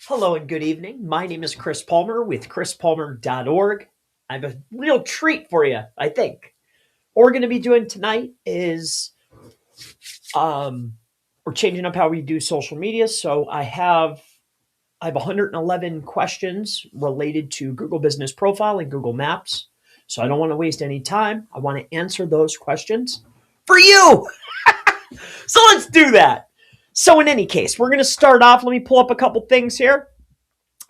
Hello and good evening. My name is Chris Palmer with chrispalmer.org. I have a real treat for you, I think. What we're going to be doing tonight is we're changing up how we do social media. So I have 111 questions related to Google Business Profile and Google Maps. So I don't want to waste any time. I want to answer those questions for you. So let's do that. So in any case, we're going to start off. Let me pull up a couple things here.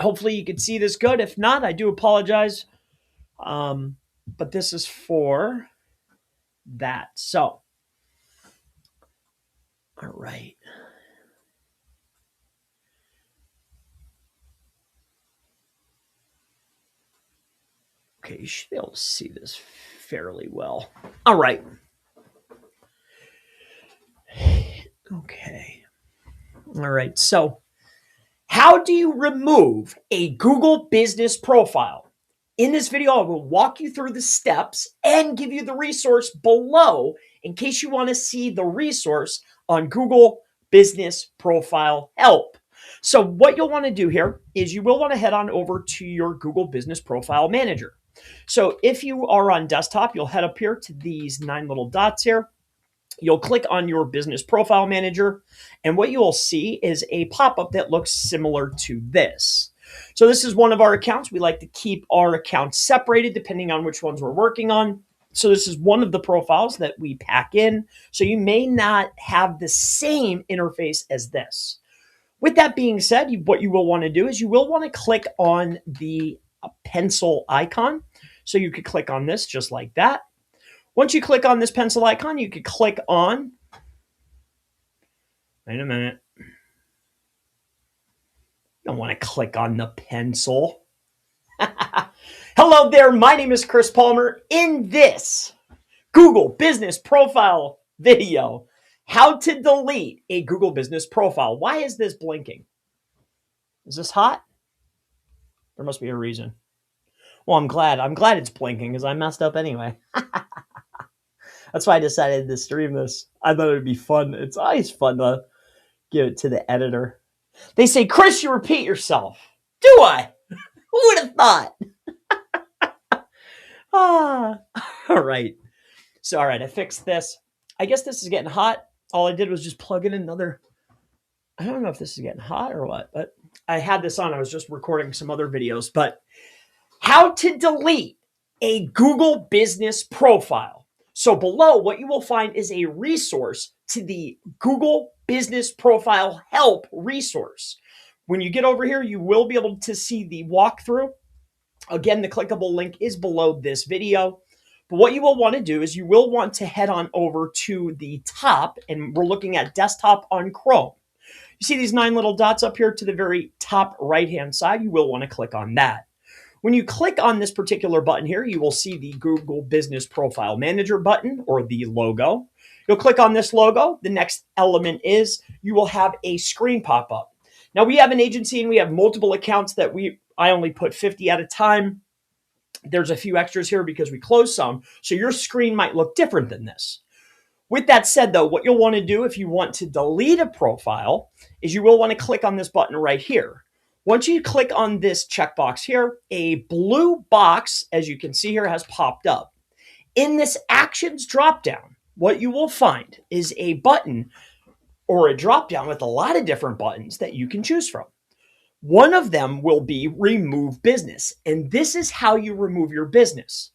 Hopefully you can see this good. If not, I do apologize. But this is for that. So, all right. Okay, you should be able to see this fairly well. All right. Okay. All right. So, how do you remove a Google Business Profile? In this video, I will walk you through the steps and give you the resource below in case you want to see the resource on Google Business Profile Help. So what you'll want to do here is you will want to head on over to your Google Business Profile Manager. So if you are on desktop, you'll head up here to these 9 little dots here. You'll click on your business profile manager, and what you will see is a pop-up that looks similar to this. So this is one of our accounts. We like to keep our accounts separated depending on which ones we're working on. So this is one of the profiles that we pack in. So you may not have the same interface as this. With that being said, what you will want to do is you will want to click on the pencil icon. So you could click on this just like that. Once you click on this pencil icon, you could click on, wait a minute. You don't want to click on the pencil. Hello there, my name is Chris Palmer. In this Google Business Profile video, how to delete a Google Business Profile. Why is this blinking? Is this hot? There must be a reason. Well, I'm glad it's blinking because I messed up anyway. That's why I decided to stream this. I thought it would be fun. It's always fun to give it to the editor. They say, Chris, you repeat yourself. Do I? Who would have thought? All right. So, all right, I fixed this. I guess this is getting hot. All I did was just plug in another. I don't know if this is getting hot or what, but I had this on. I was just recording some other videos. But how to delete a Google Business Profile. So below, what you will find is a resource to the Google Business Profile Help resource. When you get over here, you will be able to see the walkthrough. Again, the clickable link is below this video. But what you will want to do is you will want to head on over to the top, and we're looking at desktop on Chrome. You see these 9 little dots up here to the very top right-hand side? You will want to click on that. When you click on this particular button here, you will see the Google Business Profile Manager button or the logo. You'll click on this logo. The next element is you will have a screen pop up. Now we have an agency and we have multiple accounts that I only put 50 at a time. There's a few extras here because we closed some. So your screen might look different than this. With that said, though, what you'll want to do if you want to delete a profile is you will want to click on this button right here. Once you click on this checkbox here, a blue box, as you can see here, has popped up. In this Actions dropdown, what you will find is a button or a dropdown with a lot of different buttons that you can choose from. One of them will be Remove Business, and this is how you remove your business.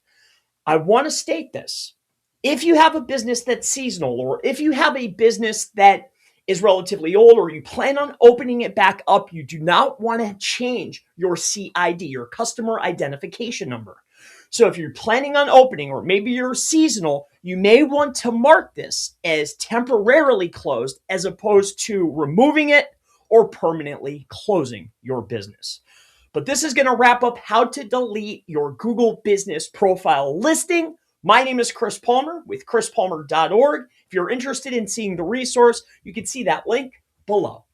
I want to state this. If you have a business that's seasonal, or if you have a business that is relatively old, or you plan on opening it back up, you do not want to change your CID, your customer identification number. So if you're planning on opening, or maybe you're seasonal, you may want to mark this as temporarily closed as opposed to removing it or permanently closing your business. But this is going to wrap up how to delete your Google Business Profile listing. My name is Chris Palmer with chrispalmer.org. If you're interested in seeing the resource, you can see that link below.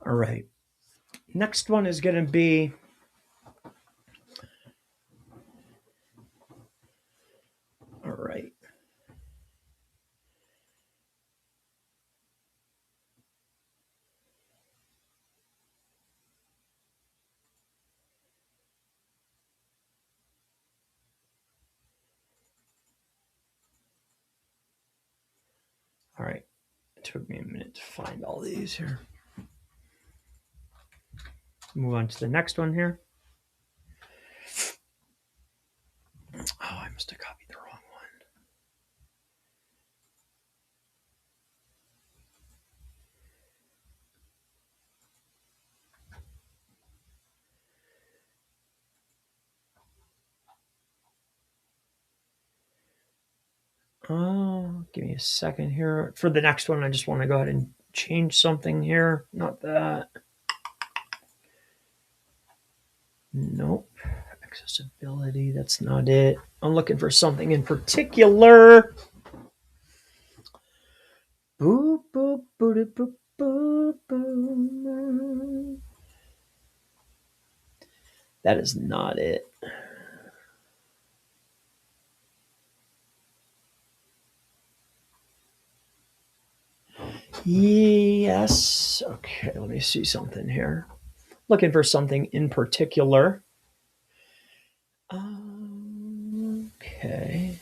All right. Next one is going to be, all right. All right. It took me a minute to find all these here. Move on to the next one here. Oh, I must have copied the wrong one. Oh, give me a second here. For the next one, I just want to go ahead and change something here. Not that. Nope. Accessibility, that's not it. I'm looking for something in particular. Boop, boop, boop, boop, boop, boop. That is not it. Yes. Okay, let me see something here. Looking for something in particular. Okay.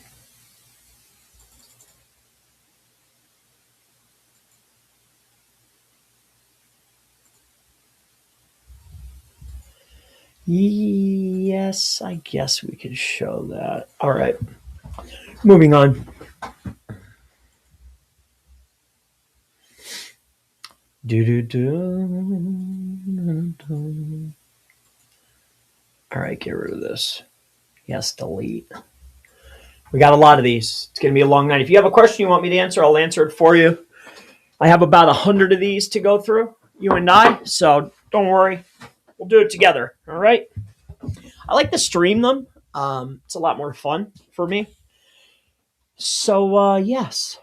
Yes, I guess we could show that. All right. Moving on. All right, get rid of this. Yes, delete. We got a lot of these. It's going to be a long night. If you have a question you want me to answer, I'll answer it for you. I have about 100 of these to go through, you and I, so don't worry. We'll do it together, all right? I like to stream them. It's a lot more fun for me. So, yes.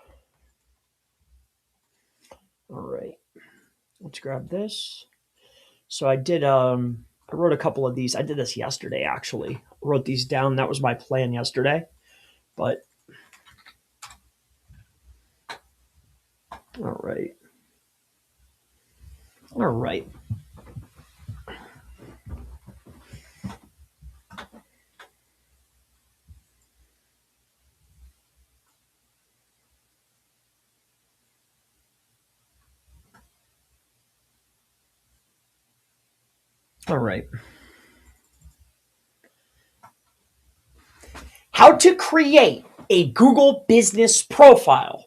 All right. Let's grab this. So I did, I wrote a couple of these. I did this yesterday, actually. I wrote these down. That was my plan yesterday. But, all right. All right. All right. How to create a Google Business Profile.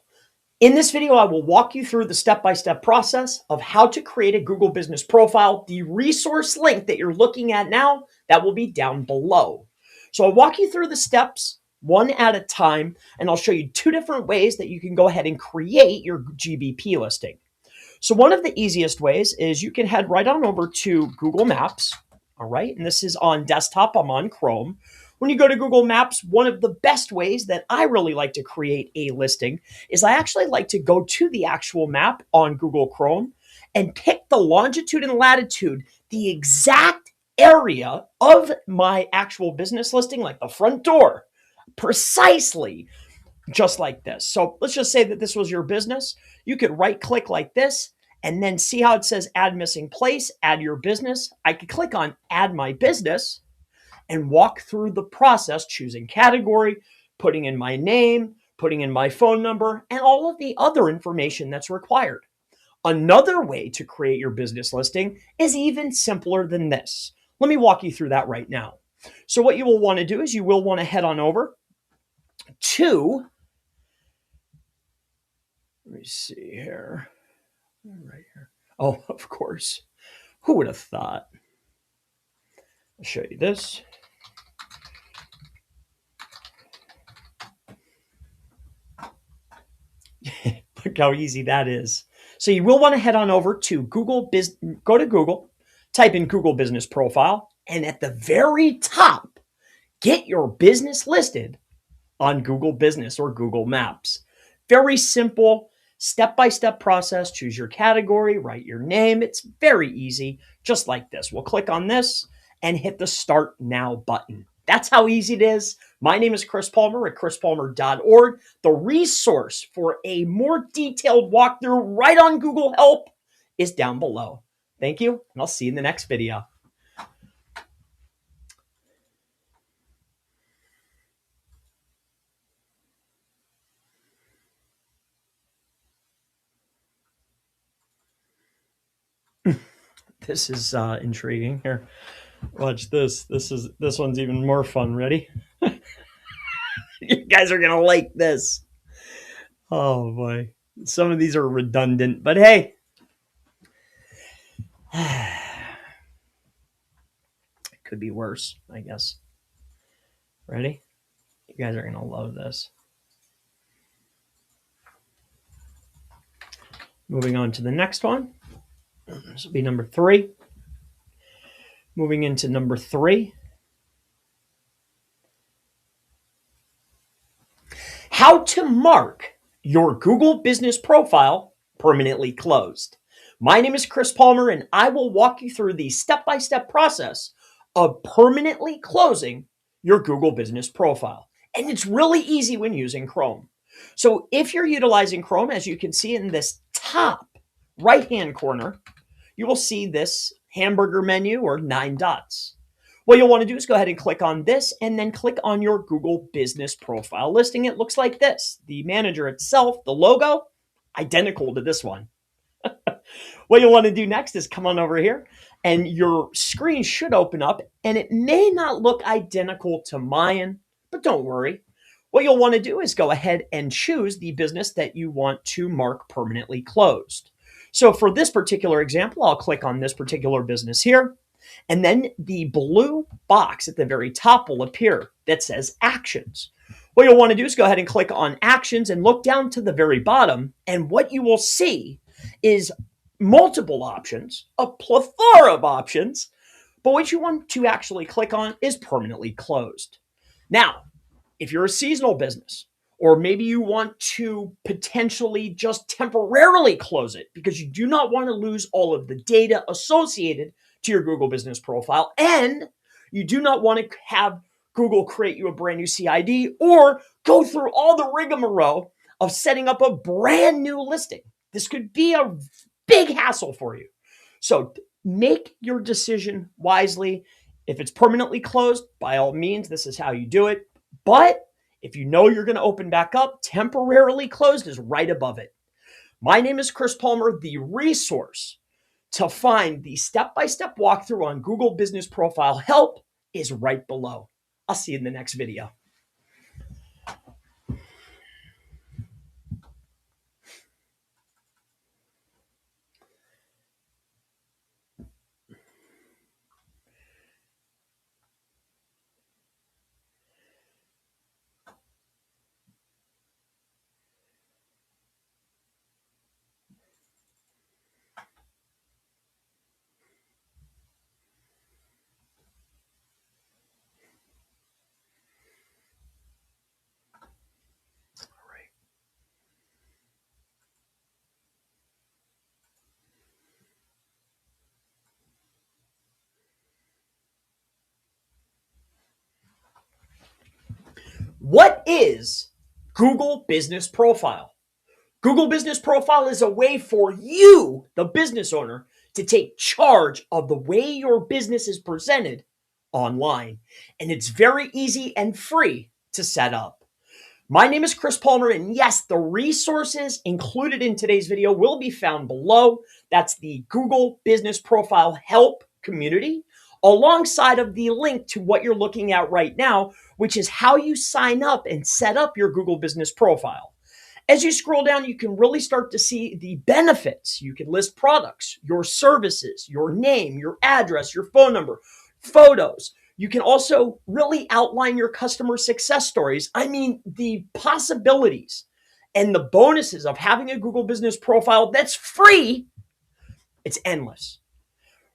In this video, I will walk you through the step-by-step process of how to create a Google Business Profile. The resource link that you're looking at now, that will be down below. So I'll walk you through the steps one at a time, and I'll show you two different ways that you can go ahead and create your GBP listing. So one of the easiest ways is you can head right on over to Google Maps, all right? And this is on desktop, I'm on Chrome. When you go to Google Maps, one of the best ways that I really like to create a listing is I actually like to go to the actual map on Google Chrome and pick the longitude and latitude, the exact area of my actual business listing, like the front door, precisely just like this. So let's just say that this was your business. You could right click like this and then see how it says add missing place, add your business. I could click on add my business and walk through the process, choosing category, putting in my name, putting in my phone number, and all of the other information that's required. Another way to create your business listing is even simpler than this. Let me walk you through that right now. So what you will want to do is you will want to head on over to, let me see here, right here. Oh, of course. Who would have thought? I'll show you this. Look how easy that is. So you will want to head on over to go to Google, type in Google Business Profile, and at the very top, get your business listed on Google Business or Google Maps. Very simple, Step-by-step process, choose your category, write your name. It's very easy, just like this. We'll click on this and hit the Start Now button. That's how easy it is. My name is Chris Palmer at chrispalmer.org. The resource for a more detailed walkthrough right on Google Help is down below. Thank you, and I'll see you in the next video. This is intriguing. Here, watch this. This one's even more fun. Ready? You guys are gonna like this. Oh boy, some of these are redundant, but hey, it could be worse, I guess. Ready? You guys are gonna love this. Moving on to the next one. This will be number 3. Moving into number 3. How to mark your Google Business Profile permanently closed. My name is Chris Palmer, and I will walk you through the step-by-step process of permanently closing your Google Business Profile. And it's really easy when using Chrome. So if you're utilizing Chrome, as you can see in this top right-hand corner, you will see this hamburger menu or 9 dots. What you'll want to do is go ahead and click on this and then click on your Google Business Profile listing. It looks like this. The manager itself, the logo, identical to this one. What you'll want to do next is come on over here and your screen should open up, and it may not look identical to mine, but don't worry. What you'll want to do is go ahead and choose the business that you want to mark permanently closed. So for this particular example, I'll click on this particular business here, and then the blue box at the very top will appear that says Actions. What you'll want to do is go ahead and click on Actions and look down to the very bottom, and what you will see is multiple options, a plethora of options, but what you want to actually click on is permanently closed. Now, if you're a seasonal business, or maybe you want to potentially just temporarily close it because you do not want to lose all of the data associated to your Google Business Profile, and you do not want to have Google create you a brand new CID or go through all the rigmarole of setting up a brand new listing. This could be a big hassle for you. So make your decision wisely. If it's permanently closed, by all means, this is how you do it. But if you know you're going to open back up, temporarily closed is right above it. My name is Chris Palmer. The resource to find the step-by-step walkthrough on Google Business Profile Help is right below. I'll see you in the next video. What is Google Business Profile? Google Business Profile is a way for you, the business owner, to take charge of the way your business is presented online. And it's very easy and free to set up. My name is Chris Palmer, and yes, the resources included in today's video will be found below. That's the Google Business Profile Help community, alongside of the link to what you're looking at right now, which is how you sign up and set up your Google Business Profile. As you scroll down, you can really start to see the benefits. You can list products, your services, your name, your address, your phone number, photos. You can also really outline your customer success stories. I mean, the possibilities and the bonuses of having a Google Business Profile that's free, it's endless.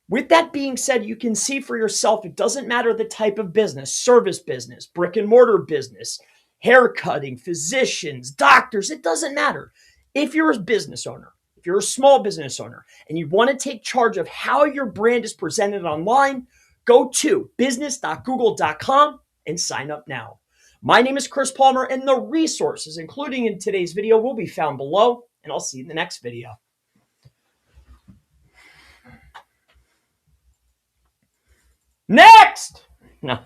With that being said, you can see for yourself, it doesn't matter the type of business, service business, brick and mortar business, hair cutting, physicians, doctors, it doesn't matter. If you're a business owner, if you're a small business owner and you want to take charge of how your brand is presented online, go to business.google.com and sign up now. My name is Chris Palmer, and the resources, including in today's video, will be found below, and I'll see you in the next video. Next! No.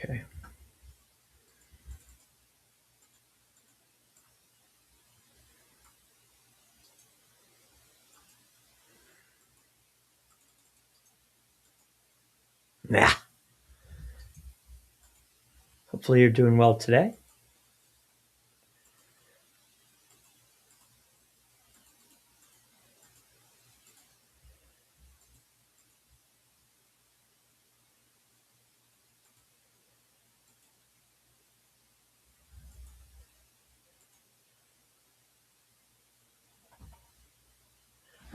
Okay. Nah. Hopefully you're doing well today.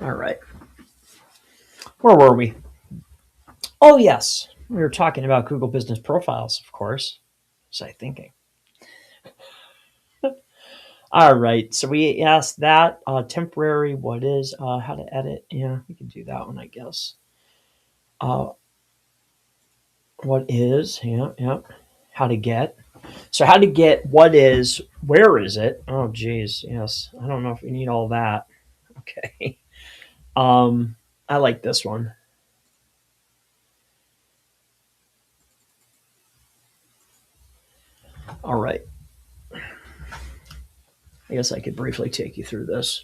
All right. Where were we? Oh, yes. We were talking about Google Business Profiles, of course. What was I thinking? All right. So we asked that temporary, what is, how to edit. Yeah, we can do that one, I guess. What is, yeah. How to get. So how to get what is, where is it? Oh, geez. Yes. I don't know if we need all that. Okay. I like this one. All right. I guess I could briefly take you through this.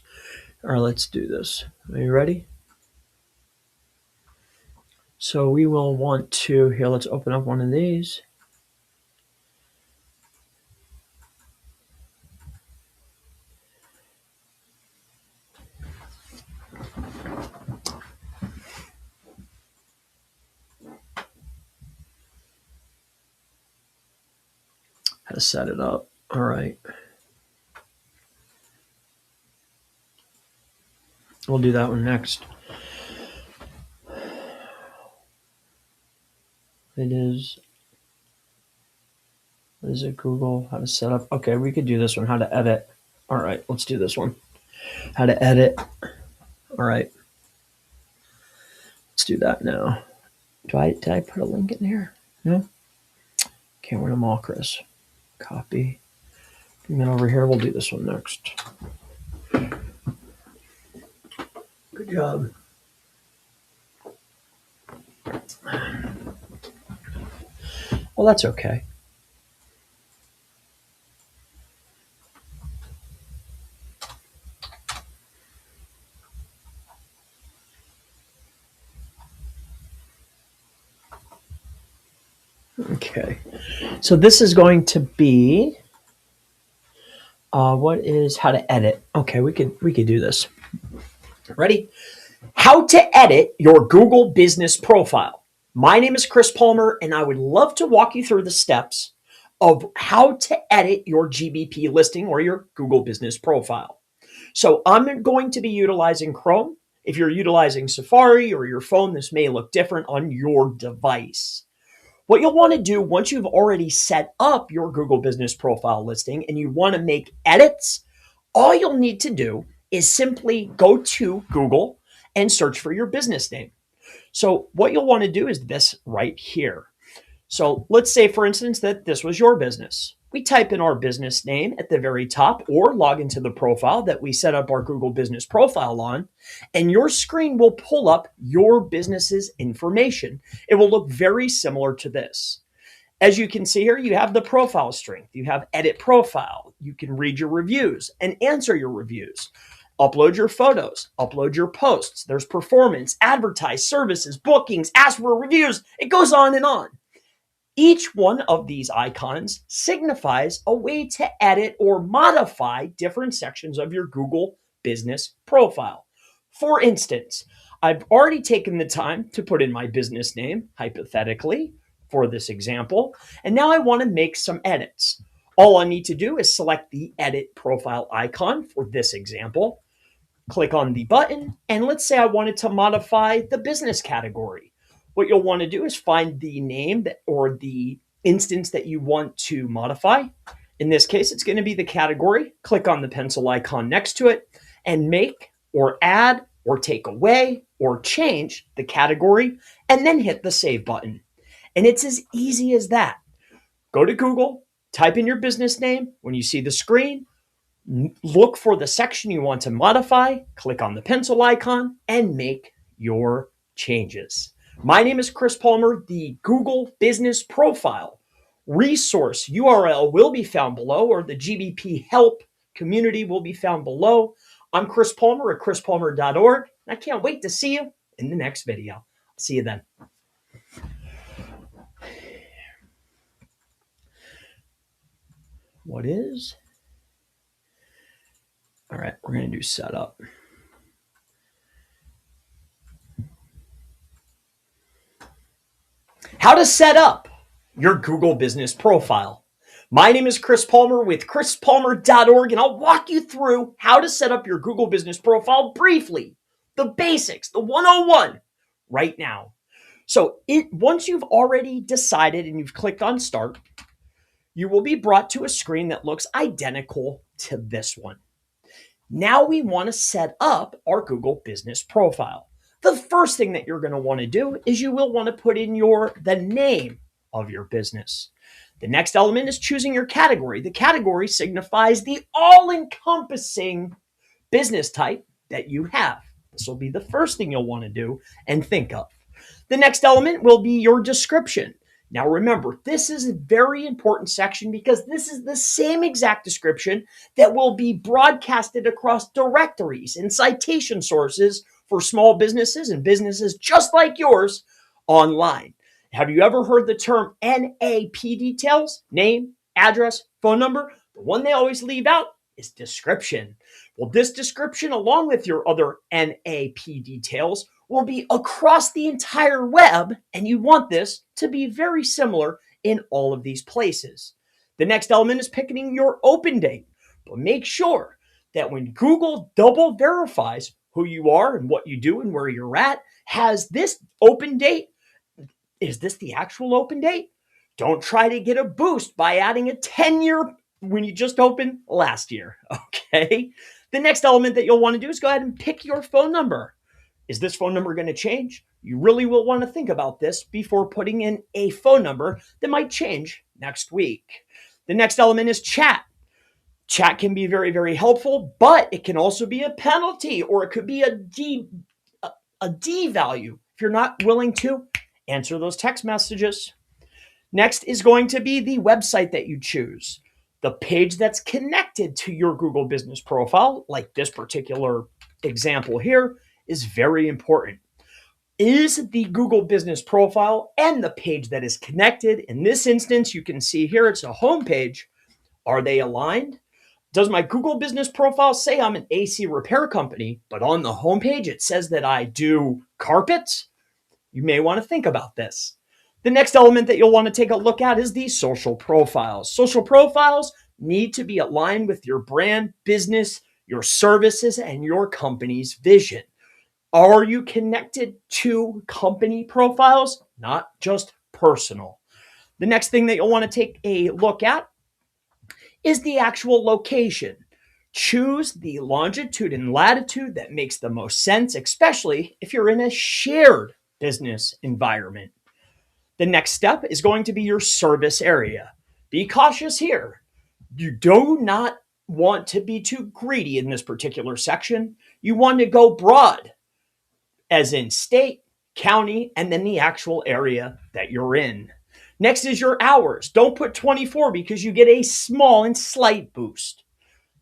All right, let's do this. Are you ready? So we will want to, here, let's open up one of these. How to set it up. All right. We'll do that one next. It is, what is it, Google? How to set up. Okay, we could do this one, how to edit. All right, let's do this one. How to edit. All right. Let's do that now. Did I put a link in here? No? Can't win them all, Chris. Copy. Bring that over here. We'll do this one next. Good job. Well, that's okay. Okay. So this is going to be what is how to edit. Okay, we could do this. Ready? How to edit your Google Business Profile. My name is Chris Palmer, and I would love to walk you through the steps of how to edit your GBP listing or your Google Business Profile. So I'm going to be utilizing Chrome. If you're utilizing Safari or your phone, this may look different on your device. What you'll want to do once you've already set up your Google Business Profile listing and you want to make edits, all you'll need to do is simply go to Google and search for your business name. So what you'll want to do is this right here. So let's say, for instance, that this was your business. We type in our business name at the very top or log into the profile that we set up our Google Business Profile on, and your screen will pull up your business's information. It will look very similar to this. As you can see here, you have the profile strength, you have edit profile, you can read your reviews and answer your reviews. Upload your photos, upload your posts. There's performance, advertise, services, bookings, ask for reviews. It goes on and on. Each one of these icons signifies a way to edit or modify different sections of your Google Business Profile. For instance, I've already taken the time to put in my business name, hypothetically, for this example, and now I want to make some edits. All I need to do is select the Edit Profile icon for this example, click on the button, and let's say I wanted to modify the business category. What you'll want to do is find the name or the instance that you want to modify. In this case, it's going to be the category. Click on the pencil icon next to it and make or add or take away or change the category, and then hit the save button. And it's as easy as that. Go to Google, type in your business name. When you see the screen, look for the section you want to modify, click on the pencil icon, and make your changes. My name is Chris Palmer. The Google Business Profile resource URL will be found below, or the GBP help community will be found below. I'm Chris Palmer at chrispalmer.org. I can't wait to see you in the next video. I'll see you then. What is? All right, we're going to do setup. How to set up your Google Business Profile. My name is Chris Palmer with chrispalmer.org, and I'll walk you through how to set up your Google Business Profile briefly. The basics, the 101, right now. So once you've already decided and you've clicked on Start, you will be brought to a screen that looks identical to this one. Now we want to set up our Google Business Profile. The first thing that you're going to want to do is you will want to put in the name of your business. The next element is choosing your category. The category signifies the all-encompassing business type that you have. This will be the first thing you'll want to do and think of. The next element will be your description. Now remember, this is a very important section because this is the same exact description that will be broadcasted across directories and citation sources for small businesses and businesses just like yours online. Have you ever heard the term NAP details? Name, address, phone number? The one they always leave out is description. Well, this description, along with your other NAP details, will be across the entire web, and you want this to be very similar in all of these places. The next element is picking your open date, but make sure that when Google double verifies who you are and what you do and where you're at, has this open date? Is this the actual open date? Don't try to get a boost by adding a 10-year when you just opened last year, okay? The next element that you'll want to do is go ahead and pick your phone number. Is this phone number going to change? You really will want to think about this before putting in a phone number that might change next week. The next element is chat. Chat can be very, very helpful, but it can also be a penalty, or it could be a D value if you're not willing to answer those text messages. Next is going to be the website that you choose. The page that's connected to your Google Business Profile, like this particular example here, is very important. Is the Google Business Profile and the page that is connected, in this instance, you can see here, it's a home page. Are they aligned? Does my Google Business Profile say I'm an AC repair company, but on the homepage it says that I do carpets? You may want to think about this. The next element that you'll want to take a look at is the social profiles. Social profiles need to be aligned with your brand, business, your services, and your company's vision. Are you connected to company profiles, not just personal? The next thing that you'll want to take a look at is the actual location. Choose the longitude and latitude that makes the most sense, especially if you're in a shared business environment. The next step is going to be your service area. Be cautious here. You do not want to be too greedy in this particular section. You want to go broad, as in state, county, and then the actual area that you're in. Next is your hours. Don't put 24 because you get a small and slight boost.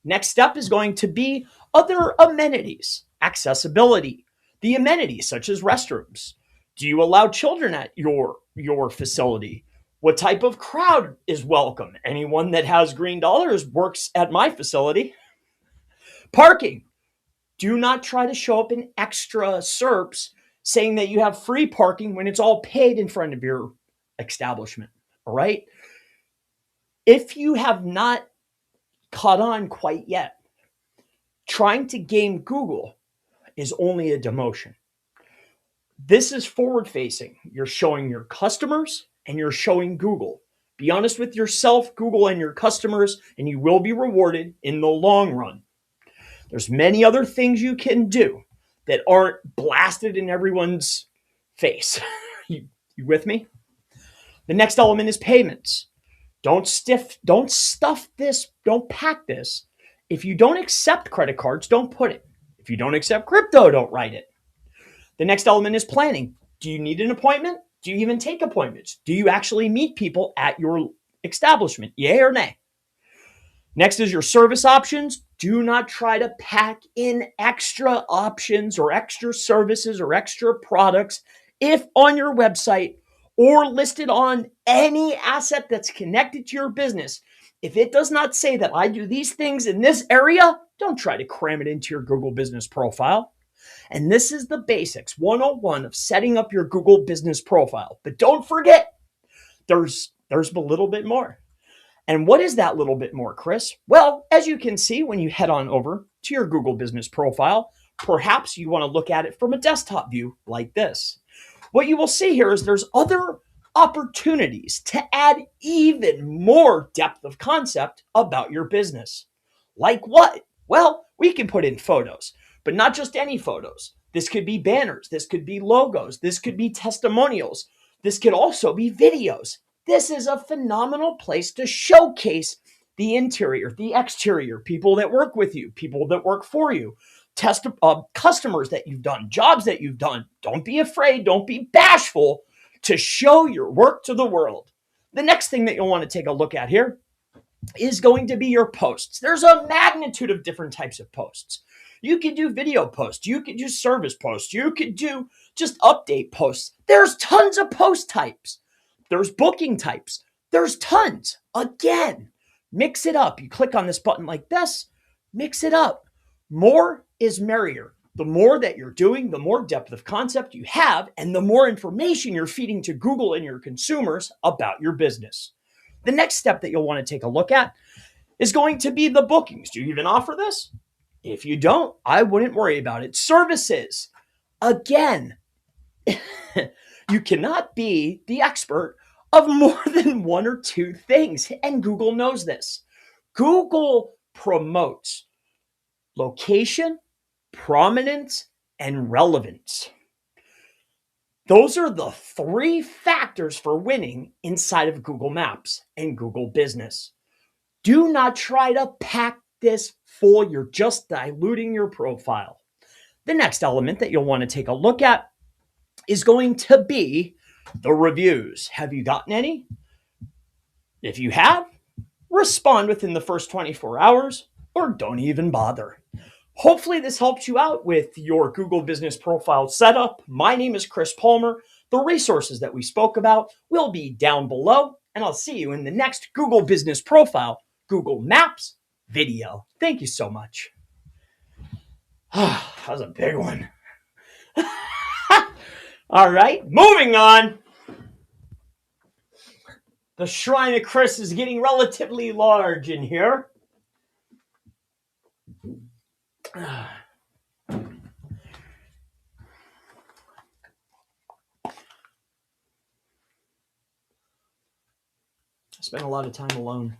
Next step is going to be other amenities, accessibility, the amenities such as restrooms. Do you allow children at your facility? What type of crowd is welcome? Anyone that has green dollars works at my facility. Parking. Do not try to show up in extra SERPs saying that you have free parking when it's all paid in front of your establishment. All right. If you have not caught on quite yet, trying to game Google is only a demotion. This is forward facing. You're showing your customers and you're showing Google. Be honest with yourself, Google, and your customers, and you will be rewarded in the long run. There's many other things you can do that aren't blasted in everyone's face. you with me? The next element is payments. Don't stuff this, don't pack this. If you don't accept credit cards, don't put it. If you don't accept crypto, don't write it. The next element is planning. Do you need an appointment? Do you even take appointments? Do you actually meet people at your establishment? Yay or nay? Next is your service options. Do not try to pack in extra options or extra services or extra products if on your website or listed on any asset that's connected to your business. If it does not say that I do these things in this area, don't try to cram it into your Google Business Profile. And this is the basics 101 of setting up your Google Business Profile. But don't forget, there's a little bit more. And what is that little bit more, Chris? Well, as you can see when you head on over to your Google Business Profile, perhaps you want to look at it from a desktop view like this. What you will see here is there's other opportunities to add even more depth of concept about your business. Like what? Well, we can put in photos, but not just any photos. This could be banners. This could be logos. This could be testimonials. This could also be videos. This is a phenomenal place to showcase the interior, the exterior, people that work with you, people that work for you, customers that you've done, jobs that you've done. Don't be afraid. Don't be bashful to show your work to the world. The next thing that you'll want to take a look at here is going to be your posts. There's a magnitude of different types of posts. You could do video posts. You could do service posts. You could do just update posts. There's tons of post types. There's booking types. There's tons. Again, mix it up. You click on this button like this, mix it up. More is merrier. The more that you're doing, the more depth of concept you have, and the more information you're feeding to Google and your consumers about your business. The next step that you'll want to take a look at is going to be the bookings. Do you even offer this? If you don't, I wouldn't worry about it. Services. Again, you cannot be the expert of more than one or two things, and Google knows this. Google promotes location, prominence, and relevance. Those are the three factors for winning inside of Google Maps and Google Business. Do not try to pack this full. You're just diluting your profile. The next element that you'll want to take a look at is going to be the reviews. Have you gotten any? If you have, respond within the first 24 hours or don't even bother. Hopefully this helps you out with your Google Business Profile setup. My name is Chris Palmer. The resources that we spoke about will be down below, and I'll see you in the next Google Business Profile, Google Maps video. Thank you so much. That was a big one. All right, moving on. The Shrine of Chris is getting relatively large in here. I spent a lot of time alone.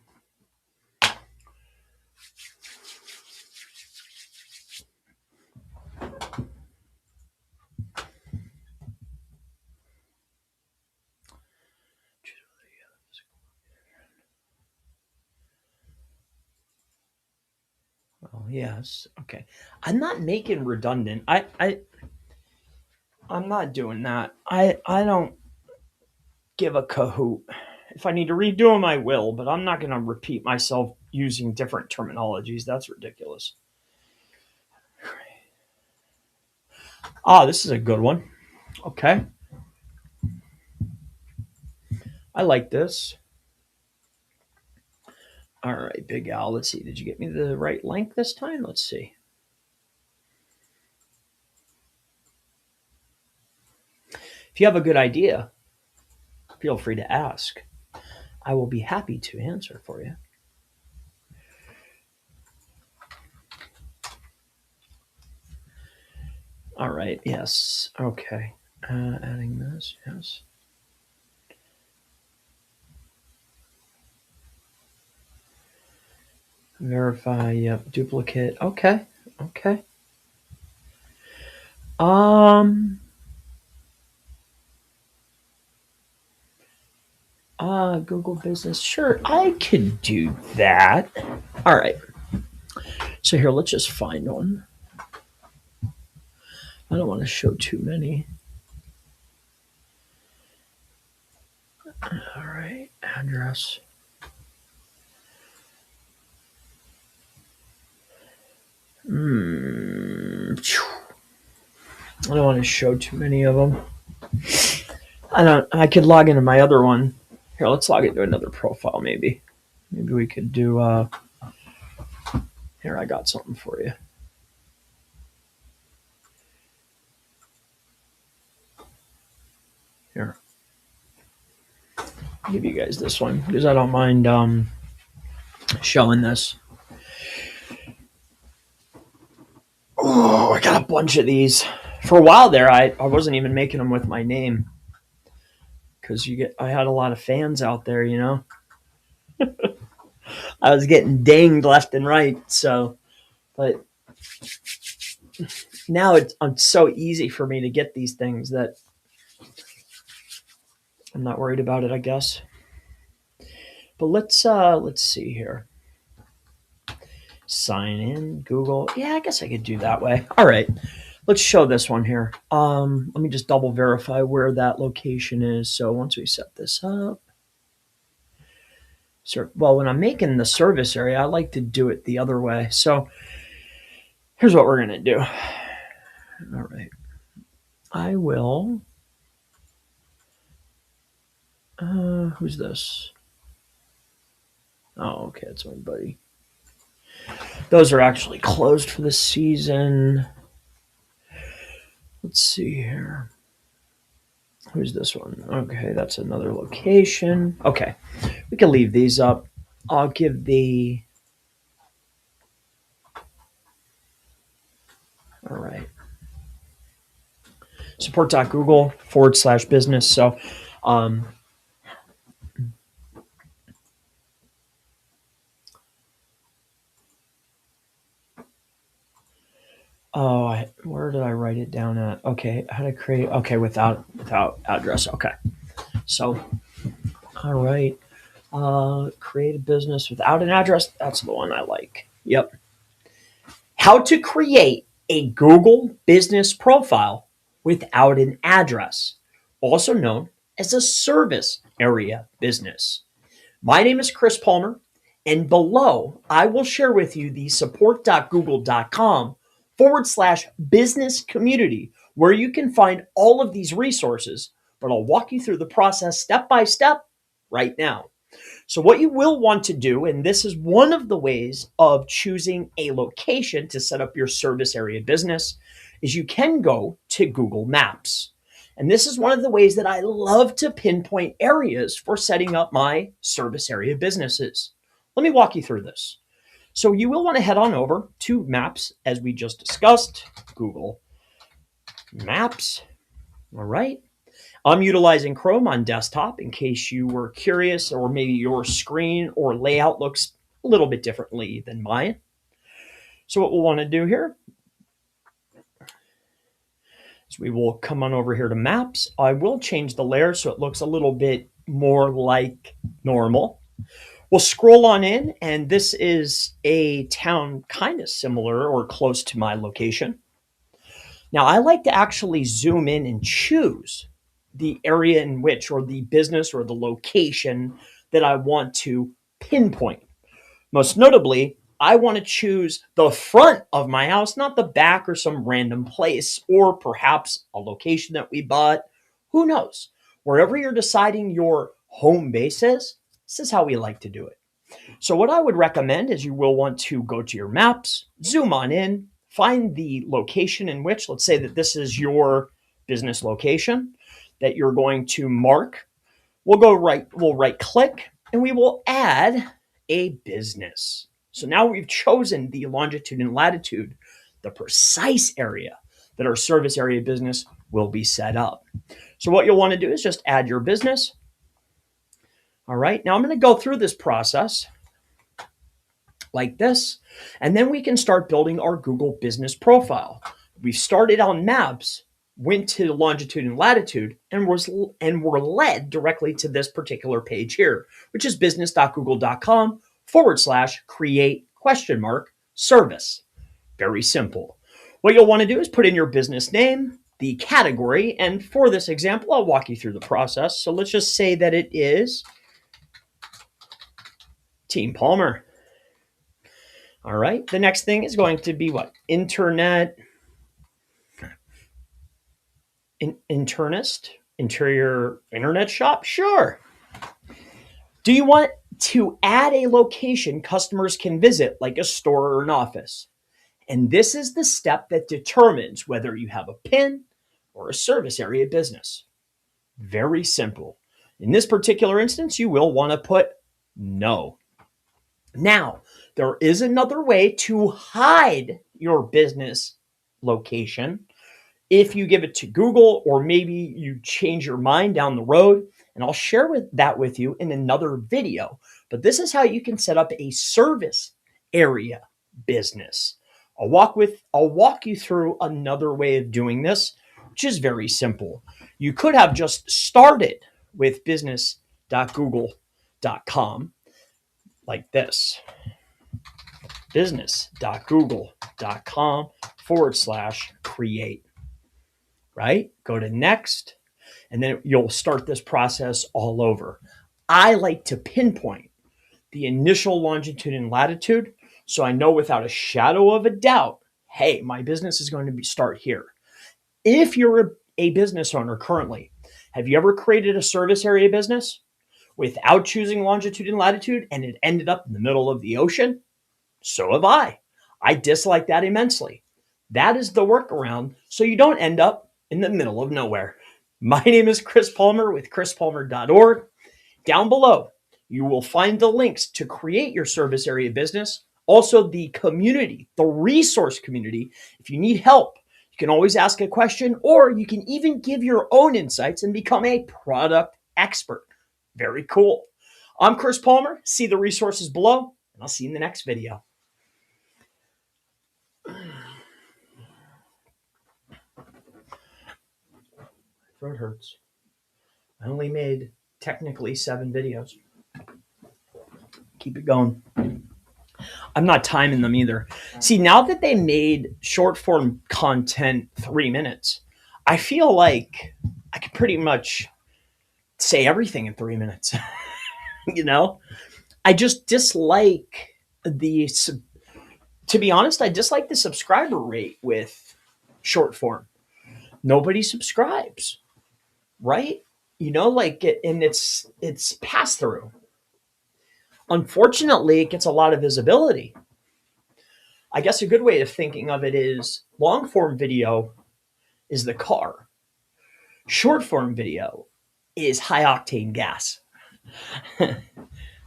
Oh, yes. Okay. I'm not making redundant. I'm not doing that. I don't give a cahoot. If I need to redo them, I will, but I'm not going to repeat myself using different terminologies. That's ridiculous. Ah, this is a good one. Okay. I like this. All right, Big Al. Let's see. Did you get me the right link this time? Let's see. If you have a good idea, feel free to ask. I will be happy to answer for you. All right. Yes. Okay. Adding this. Yes. Verify. Yep. Duplicate. Okay. Okay. Um. Google Business. Sure, I could do that. All right. So here, let's just find one. I don't want to show too many. All right. Address. I don't want to show too many of them. I could log into my other one. Here, let's log into another profile maybe. Maybe we could do here, I got something for you. Here. I'll give you guys this one because I don't mind showing this. Oh, I got a bunch of these. For a while there, I wasn't even making them with my name because I had a lot of fans out there, you know. I was getting dinged left and right. So, but now it's so easy for me to get these things that I'm not worried about it, I guess. But let's see here. Sign in Google. Yeah, I guess I could do that way. All right. Let's show this one here. Let me just double verify where that location is. So once we set this up, well, when I'm making the service area, I like to do it the other way. So here's what we're going to do. All right. I will. Who's this? Oh, okay. It's my buddy. Those are actually closed for the season. Let's see here. Who's this one? Okay, that's another location. Okay, we can leave these up. I'll give the. All right. Support.google/business. So, where did I write it down at? Okay, how to create. Okay, without address. Okay, so, all right. Create a business without an address. That's the one I like. Yep. How to create a Google Business Profile without an address, also known as a service area business. My name is Chris Palmer, and below I will share with you the support.google.com/business community where you can find all of these resources, but I'll walk you through the process step by step right now. So what you will want to do, and this is one of the ways of choosing a location to set up your service area business, is you can go to Google Maps. And this is one of the ways that I love to pinpoint areas for setting up my service area businesses. Let me walk you through this. So you will want to head on over to Maps, as we just discussed, Google Maps. All right. I'm utilizing Chrome on desktop in case you were curious, or maybe your screen or layout looks a little bit differently than mine. So what we'll want to do here is we will come on over here to Maps. I will change the layer so it looks a little bit more like normal. We'll scroll on in, and this is a town kind of similar or close to my location. Now, I like to actually zoom in and choose the area in which, or the business or the location that I want to pinpoint. Most notably, I want to choose the front of my house, not the back or some random place, or perhaps a location that we bought. Who knows? Wherever you're deciding your home base is, this is how we like to do it. So what I would recommend is you will want to go to your maps, zoom on in, find the location in which, let's say that this is your business location that you're going to mark. We'll right click and we will add a business. So now we've chosen the longitude and latitude, the precise area that our service area business will be set up. So what you'll want to do is just add your business. All right, now I'm going to go through this process like this, and then we can start building our Google Business Profile. We started on maps, went to longitude and latitude, and were led directly to this particular page here, which is business.google.com/create?service. Very simple. What you'll want to do is put in your business name, the category, and for this example, I'll walk you through the process. So let's just say that it is Team Palmer. All right. The next thing is going to be what? Internist, interior internet shop? Sure. Do you want to add a location customers can visit, like a store or an office? And this is the step that determines whether you have a PIN or a service area business. Very simple. In this particular instance, you will want to put no. Now, there is another way to hide your business location if you give it to Google, or maybe you change your mind down the road, and I'll share that with you in another video. But this is how you can set up a service area business. I'll walk you through another way of doing this, which is very simple. You could have just started with business.google.com like this. business.google.com/create. Right? Go to next, and then you'll start this process all over. I like to pinpoint the initial longitude and latitude so I know without a shadow of a doubt, hey, my business is going to start here. If you're a business owner currently, have you ever created a service area business without choosing longitude and latitude and it ended up in the middle of the ocean? So have I. I dislike that immensely. That is the workaround so you don't end up in the middle of nowhere. My name is Chris Palmer with chrispalmer.org. Down below, you will find the links to create your service area business. Also, the community, the resource community. If you need help, you can always ask a question, or you can even give your own insights and become a product expert. Very cool. I'm Chris Palmer. See the resources below, and I'll see you in the next video. Throat hurts. I only made technically 7 videos. Keep it going. I'm not timing them either. See, now that they made short form content 3 minutes, I feel like I could pretty much say everything in 3 minutes. You know, I just dislike to be honest, I dislike the subscriber rate with short form. Nobody subscribes, right? You know, like and it's pass through. Unfortunately, it gets a lot of visibility. I guess a good way of thinking of it is long form video is the car. Short form video is high octane gas.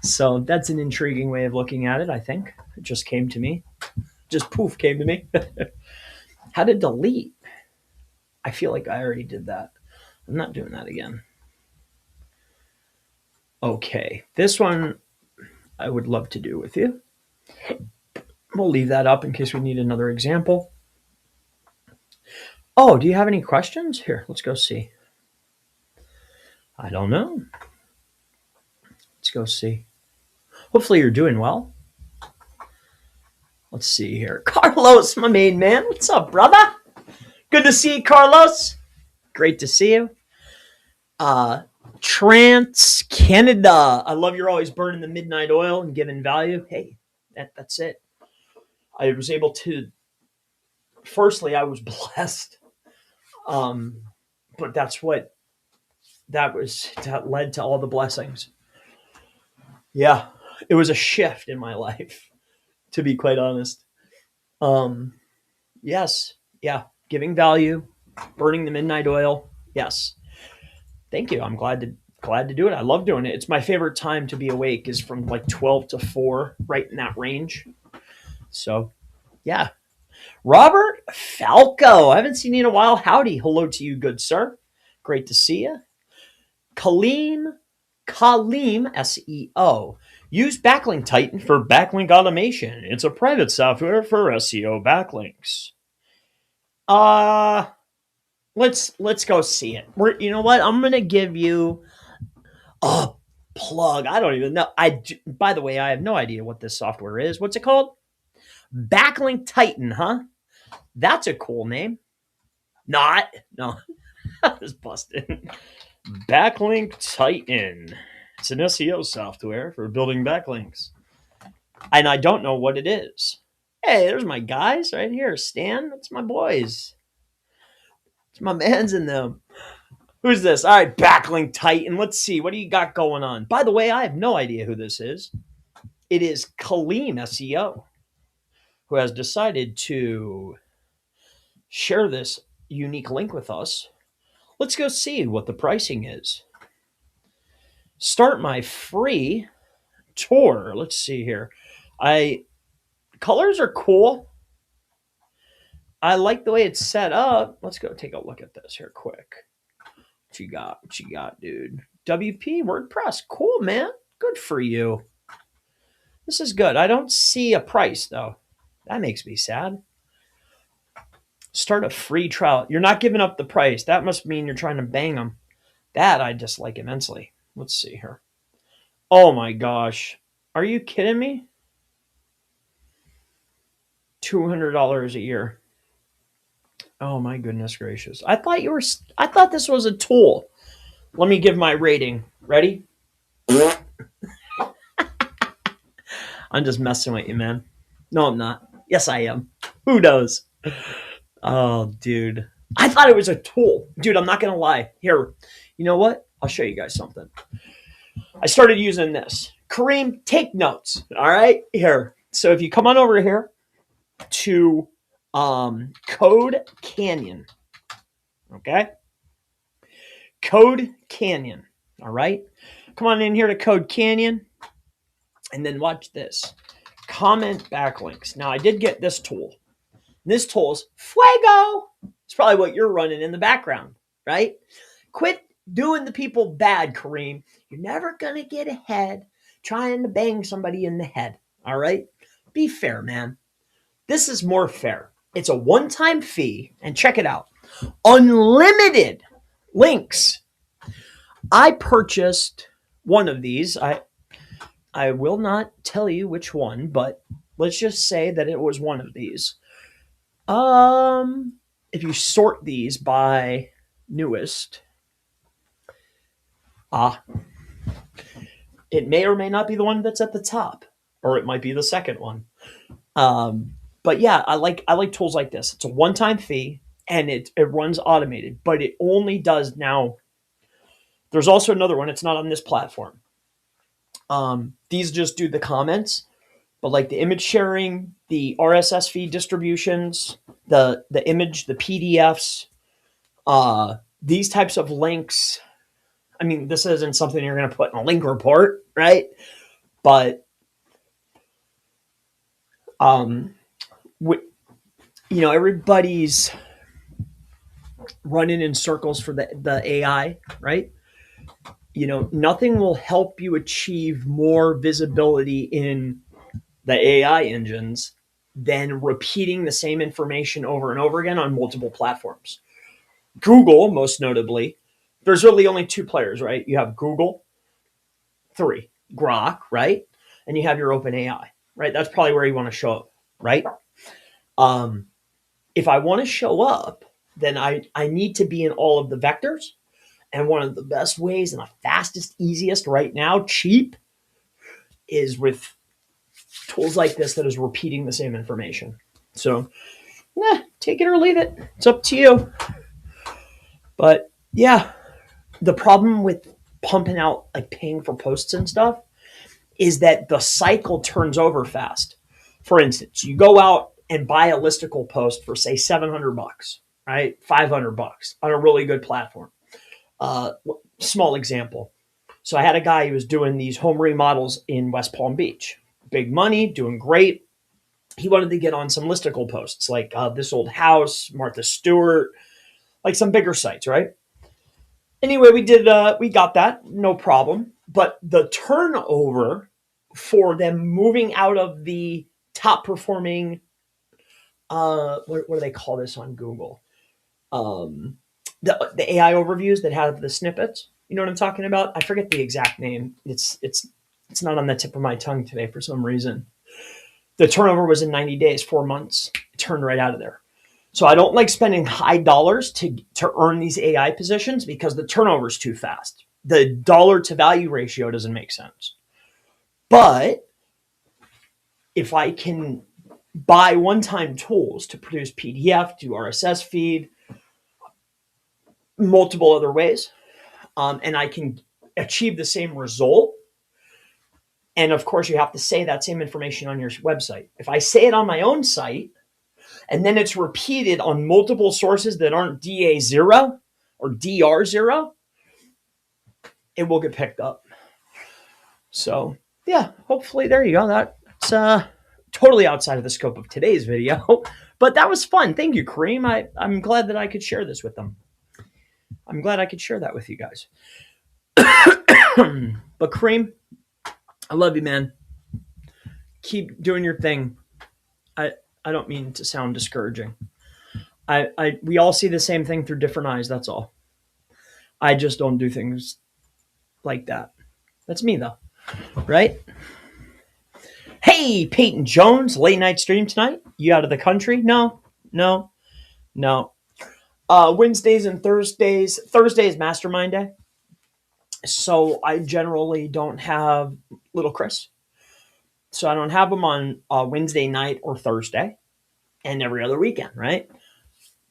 So that's an intriguing way of looking at it, I think. It just came to me. Just poof came to me. How to delete? I feel like I already did that. I'm not doing that again. Okay, this one I would love to do with you. We'll leave that up in case we need another example. Oh, do you have any questions? Here, let's go see. I don't know. Let's go see. Hopefully you're doing well. Let's see here. Carlos, my main man. What's up, brother? Good to see you, Carlos. Great to see you. Trans Canada. I love you're always burning the midnight oil and giving value. Hey, That's it. I was able to, firstly, I was blessed. But that led to all the blessings. Yeah. It was a shift in my life, to be quite honest. Um, yes. Yeah. Giving value, burning the midnight oil. Yes. Thank you. I'm glad to do it. I love doing it. It's my favorite time to be awake is from like 12 to 4, right in that range. So, yeah. Robert Falco. I haven't seen you in a while. Howdy. Hello to you, good sir. Great to see you. Kaleem SEO. Use Backlink Titan for backlink automation. It's a private software for SEO backlinks. Let's go see it. You know what? I'm gonna give you a plug. I don't even know. By the way, I have no idea what this software is. What's it called? Backlink Titan, huh? That's a cool name. No. I was busted. Backlink Titan. It's an SEO software for building backlinks. And I don't know what it is. Hey, there's my guys right here. Stan, that's my boys. It's my mans in them. Who's this? All right, Backlink Titan. Let's see. What do you got going on? By the way, I have no idea who this is. It is Kaleem SEO, who has decided to share this unique link with us. Let's go see what the pricing is. Start my free tour. Let's see here. Colors are cool. I like the way it's set up. Let's go take a look at this here quick. What you got, dude? WP WordPress. Cool, man. Good for you. This is good. I don't see a price though. That makes me sad. Start a free trial. You're not giving up the price. That must mean you're trying to bang them. That I dislike immensely. Let's see here. Oh my gosh. Are you kidding me? $200 a year. Oh my goodness gracious. I thought this was a tool. Let me give my rating. Ready? I'm just messing with you, man. No, I'm not. Yes, I am. Who knows? Oh, dude. I thought it was a tool. Dude, I'm not going to lie. Here, you know what? I'll show you guys something. I started using this. Kareem, take notes. All right? Here. So if you come on over here to Code Canyon. Okay? Code Canyon. All right? Come on in here to Code Canyon. And then watch this. Comment backlinks. Now, I did get this tool. This tool's Fuego. It's probably what you're running in the background, right? Quit doing the people bad, Kareem. You're never going to get ahead trying to bang somebody in the head, all right? Be fair, man. This is more fair. It's a one-time fee, and check it out. Unlimited links. I purchased one of these. I will not tell you which one, but let's just say that it was one of these. If you sort these by newest, it may or may not be the one that's at the top, or it might be the second one. But yeah, I like tools like this. It's a one-time fee and it runs automated, but it only does now. There's also another one. It's not on this platform. These just do the comments. But like the image sharing, the RSS feed distributions, the image, the PDFs, these types of links. I mean, this isn't something you're going to put in a link report, right? But, everybody's running in circles for the AI, right? Nothing will help you achieve more visibility in the AI engines than repeating the same information over and over again on multiple platforms. Google, most notably, there's really only two players, right? You have Google, 3, Grok, right? And you have your OpenAI, right? That's probably where you want to show up, right? If I want to show up, then I need to be in all of the vectors. And one of the best ways and the fastest, easiest right now, cheap, is with tools like this that is repeating the same information. So, take it or leave it. It's up to you. But yeah, the problem with pumping out, like paying for posts and stuff, is that the cycle turns over fast. For instance, you go out and buy a listicle post for say $700, right? $500 on a really good platform. Small example. So I had a guy who was doing these home remodels in West Palm Beach. Big money, doing great. He wanted to get on some listicle posts like This Old House, Martha Stewart, like some bigger sites, right? Anyway, we got that, no problem. But the turnover for them moving out of the top performing, what do they call this on Google? The AI overviews that have the snippets. You know what I'm talking about? I forget the exact name. It's not on the tip of my tongue today for some reason. The turnover was in 90 days, 4 months. It turned right out of there. So I don't like spending high dollars to earn these AI positions because the turnover is too fast. The dollar to value ratio doesn't make sense. But if I can buy one-time tools to produce PDF, do RSS feed, multiple other ways, and I can achieve the same result. And of course, you have to say that same information on your website. If I say it on my own site, and then it's repeated on multiple sources that aren't DA0 or DR0, it will get picked up. So yeah, hopefully there you go. That's totally outside of the scope of today's video, but that was fun. Thank you, Kareem. I'm glad that I could share this with them. I'm glad I could share that with you guys. But Kareem, I love you, man. Keep doing your thing. I don't mean to sound discouraging. We all see the same thing through different eyes. That's all. I just don't do things like that. That's me though, right? Hey, Peyton Jones, late night stream tonight. You out of the country? No. Wednesdays and Thursdays. Thursday is mastermind day. So I generally don't have little Chris. So I don't have them on Wednesday night or Thursday and every other weekend, right?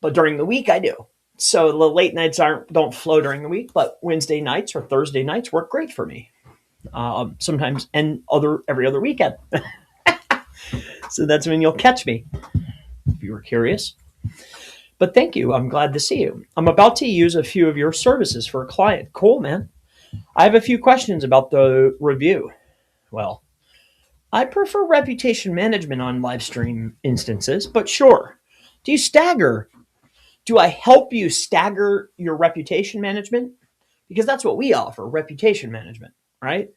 But during the week I do. So the late nights don't flow during the week, but Wednesday nights or Thursday nights work great for me. Sometimes and every other weekend. So that's when you'll catch me if you were curious. But thank you. I'm glad to see you. I'm about to use a few of your services for a client. Cool, man. I have a few questions about the review. Well, I prefer reputation management on live stream instances, but sure. Do you stagger? Do I help you stagger your reputation management? Because that's what we offer, reputation management, right?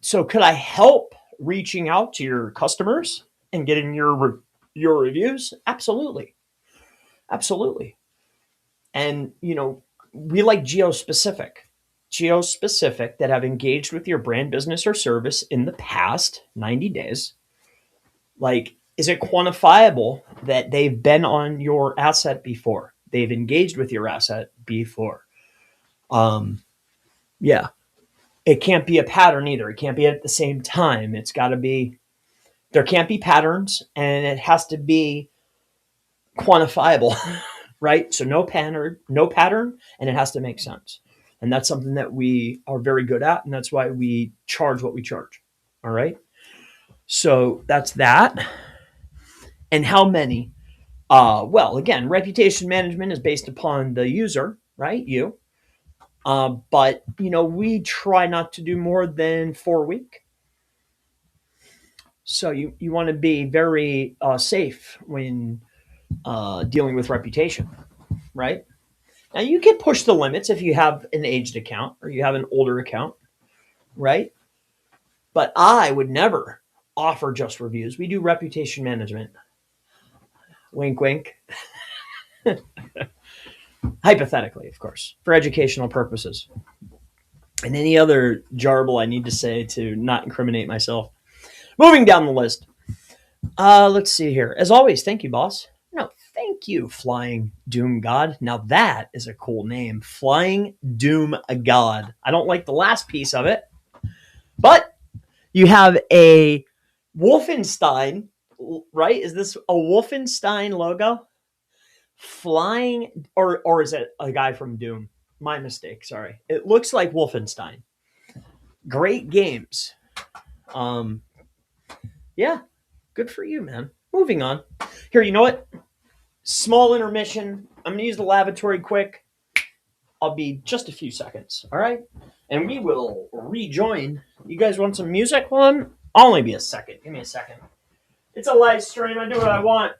So could I help reaching out to your customers and getting your reviews? Absolutely. And, we like geospecific that have engaged with your brand, business, or service in the past 90 days. Like, is it quantifiable that they've been on your asset before? They've engaged with your asset before. Yeah. It can't be a pattern either. It can't be at the same time. It's got to be, there can't be patterns, and it has to be quantifiable, right? So no pattern, and it has to make sense. And that's something that we are very good at, and that's why we charge what we charge. All right. So that's that. And how many? Well, again, reputation management is based upon the user, right? You. But, we try not to do more than 4 a week. So you want to be very safe when dealing with reputation, right? Now, you can push the limits if you have an aged account or you have an older account, right? But I would never offer just reviews. We do reputation management. Wink, wink. Hypothetically, of course, for educational purposes. And any other jarble I need to say to not incriminate myself. Moving down the list. Let's see here. As always, thank you, boss. No, thank you, Flying Doom God. Now that is a cool name. Flying Doom God. I don't like the last piece of it, but you have a Wolfenstein, right? Is this a Wolfenstein logo? Flying, or is it a guy from Doom? My mistake. Sorry. It looks like Wolfenstein. Great games. Um, yeah, good for you, man. Moving on. Here, you know what? Small intermission. I'm gonna use the lavatory quick. I'll be just a few seconds. All right, and we will rejoin. You guys want some music? Well, I'll only be a second. Give me a second. It's a live stream. I do what I want.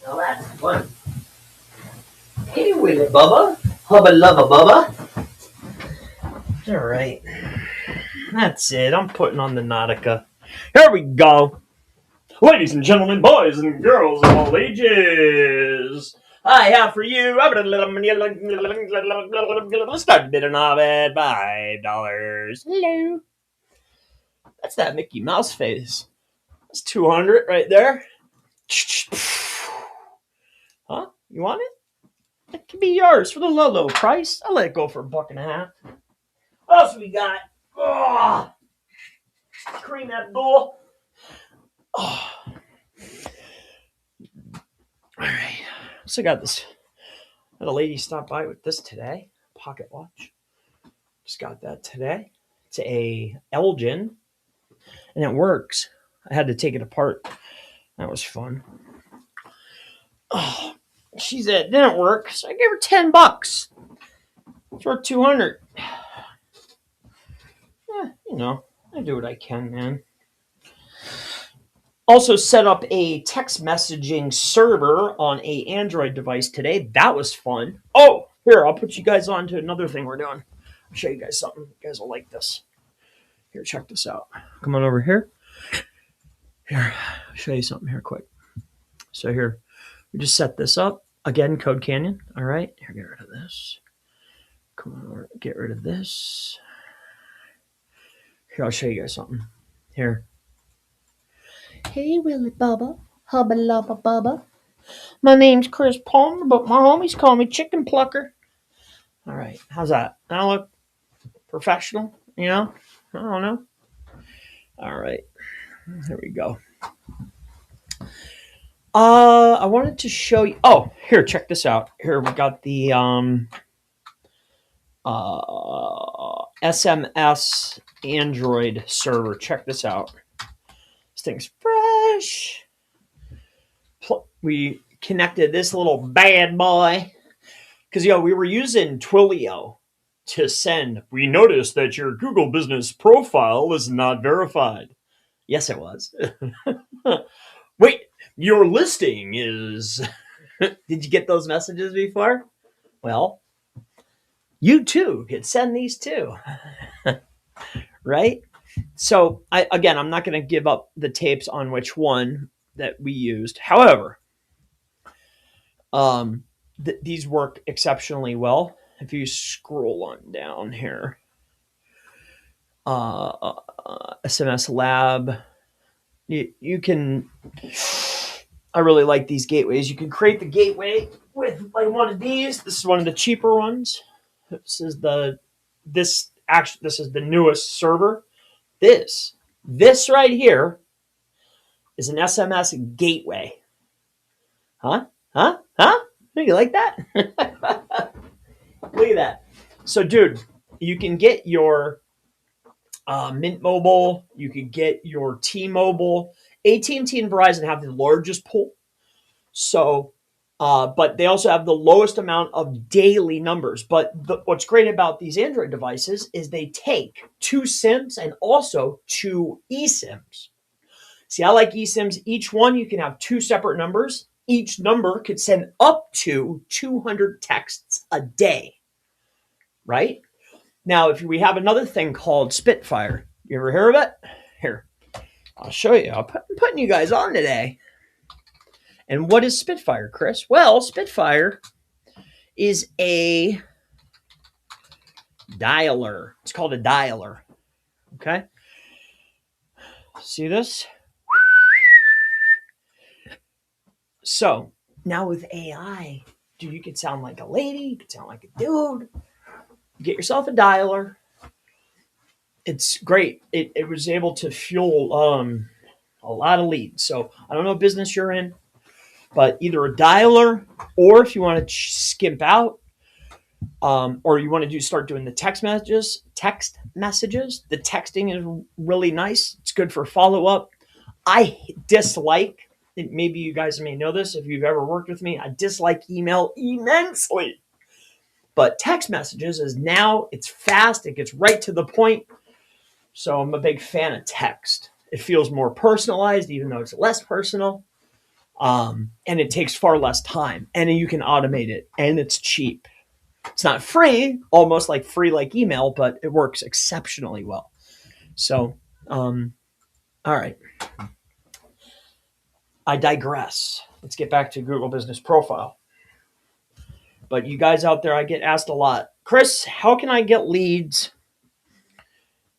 Well, that's fun. Hey, Willy Bubba. Hubba Lubba Bubba. All right. That's it. I'm putting on the Nautica. Here we go. Ladies and gentlemen, boys and girls of all ages, I have for you. Start bidding on it. $5. Hello. That's that Mickey Mouse face. That's 200 right there. Huh? You want it? It can be yours for the low price. I'll let it go for $1.50. What else we got? Oh, cream that bull. Oh. All right. So I got this. Had a lady stop by with this today. Pocket watch. Just got that today. It's a Elgin, and it works. I had to take it apart. That was fun. Oh, she said it didn't work, so I gave her $10. It's worth 200. Yeah, you know, I do what I can, man. Also set up a text messaging server on a Android device today. That was fun. Oh, here, I'll put you guys on to another thing we're doing. I'll show you guys something. You guys will like this. Here, check this out. Come on over here. Here, I'll show you something here quick. So here, we just set this up. Again, Code Canyon. All right, here, get rid of this. Come on over, get rid of this. Here, I'll show you guys something. Here. Hey, Willy Bubba. Hubba Lubba Bubba. My name's Chris Palmer, but my homies call me Chicken Plucker. All right, how's that? I look professional, you know? I don't know. All right, here we go. I wanted to show you. Oh, here, check this out. Here we got the SMS Android server. Check this out. This thing's fresh. We connected this little bad boy because we were using Twilio to send. We noticed that your Google Business Profile is not verified. Yes, it was. Wait, your listing is. Did you get those messages before? Well, you too could send these too. Right? So I'm not going to give up the tapes on which one that we used. However, these work exceptionally well. If you scroll on down here, SMS Lab, you can. I really like these gateways. You can create the gateway with like one of these. This is one of the cheaper ones. This is the newest server. This right here is an SMS gateway. Huh? You like that? Look at that. So, dude, you can get your Mint Mobile. You can get your T-Mobile. AT&T and Verizon have the largest pool. So But they also have the lowest amount of daily numbers. But what's great about these Android devices is they take 2 SIMs and also 2 eSIMs. See, I like eSIMs. Each one, you can have 2 separate numbers. Each number could send up to 200 texts a day, right? Now, if we have another thing called Spitfire, you ever hear of it? Here, I'll show you. I'm putting you guys on today. And what is Spitfire, Chris? Well, Spitfire is a dialer. It's called a dialer. Okay. See this? So now with AI, dude, you could sound like a lady, you could sound like a dude. Get yourself a dialer. It's great. It was able to fuel a lot of leads. So I don't know what business you're in, but either a dialer, or if you want to skimp out, or you want to start doing the text messages. The texting is really nice. It's good for follow up. I dislike, maybe you guys may know this if you've ever worked with me, I dislike email immensely. But text messages is now, it's fast, it gets right to the point. So I'm a big fan of text. It feels more personalized, even though it's less personal. And it takes far less time. And you can automate it. And it's cheap. It's not free, almost like free like email, but it works exceptionally well. So, all right. I digress. Let's get back to Google Business Profile. But you guys out there, I get asked a lot, Chris, how can I get leads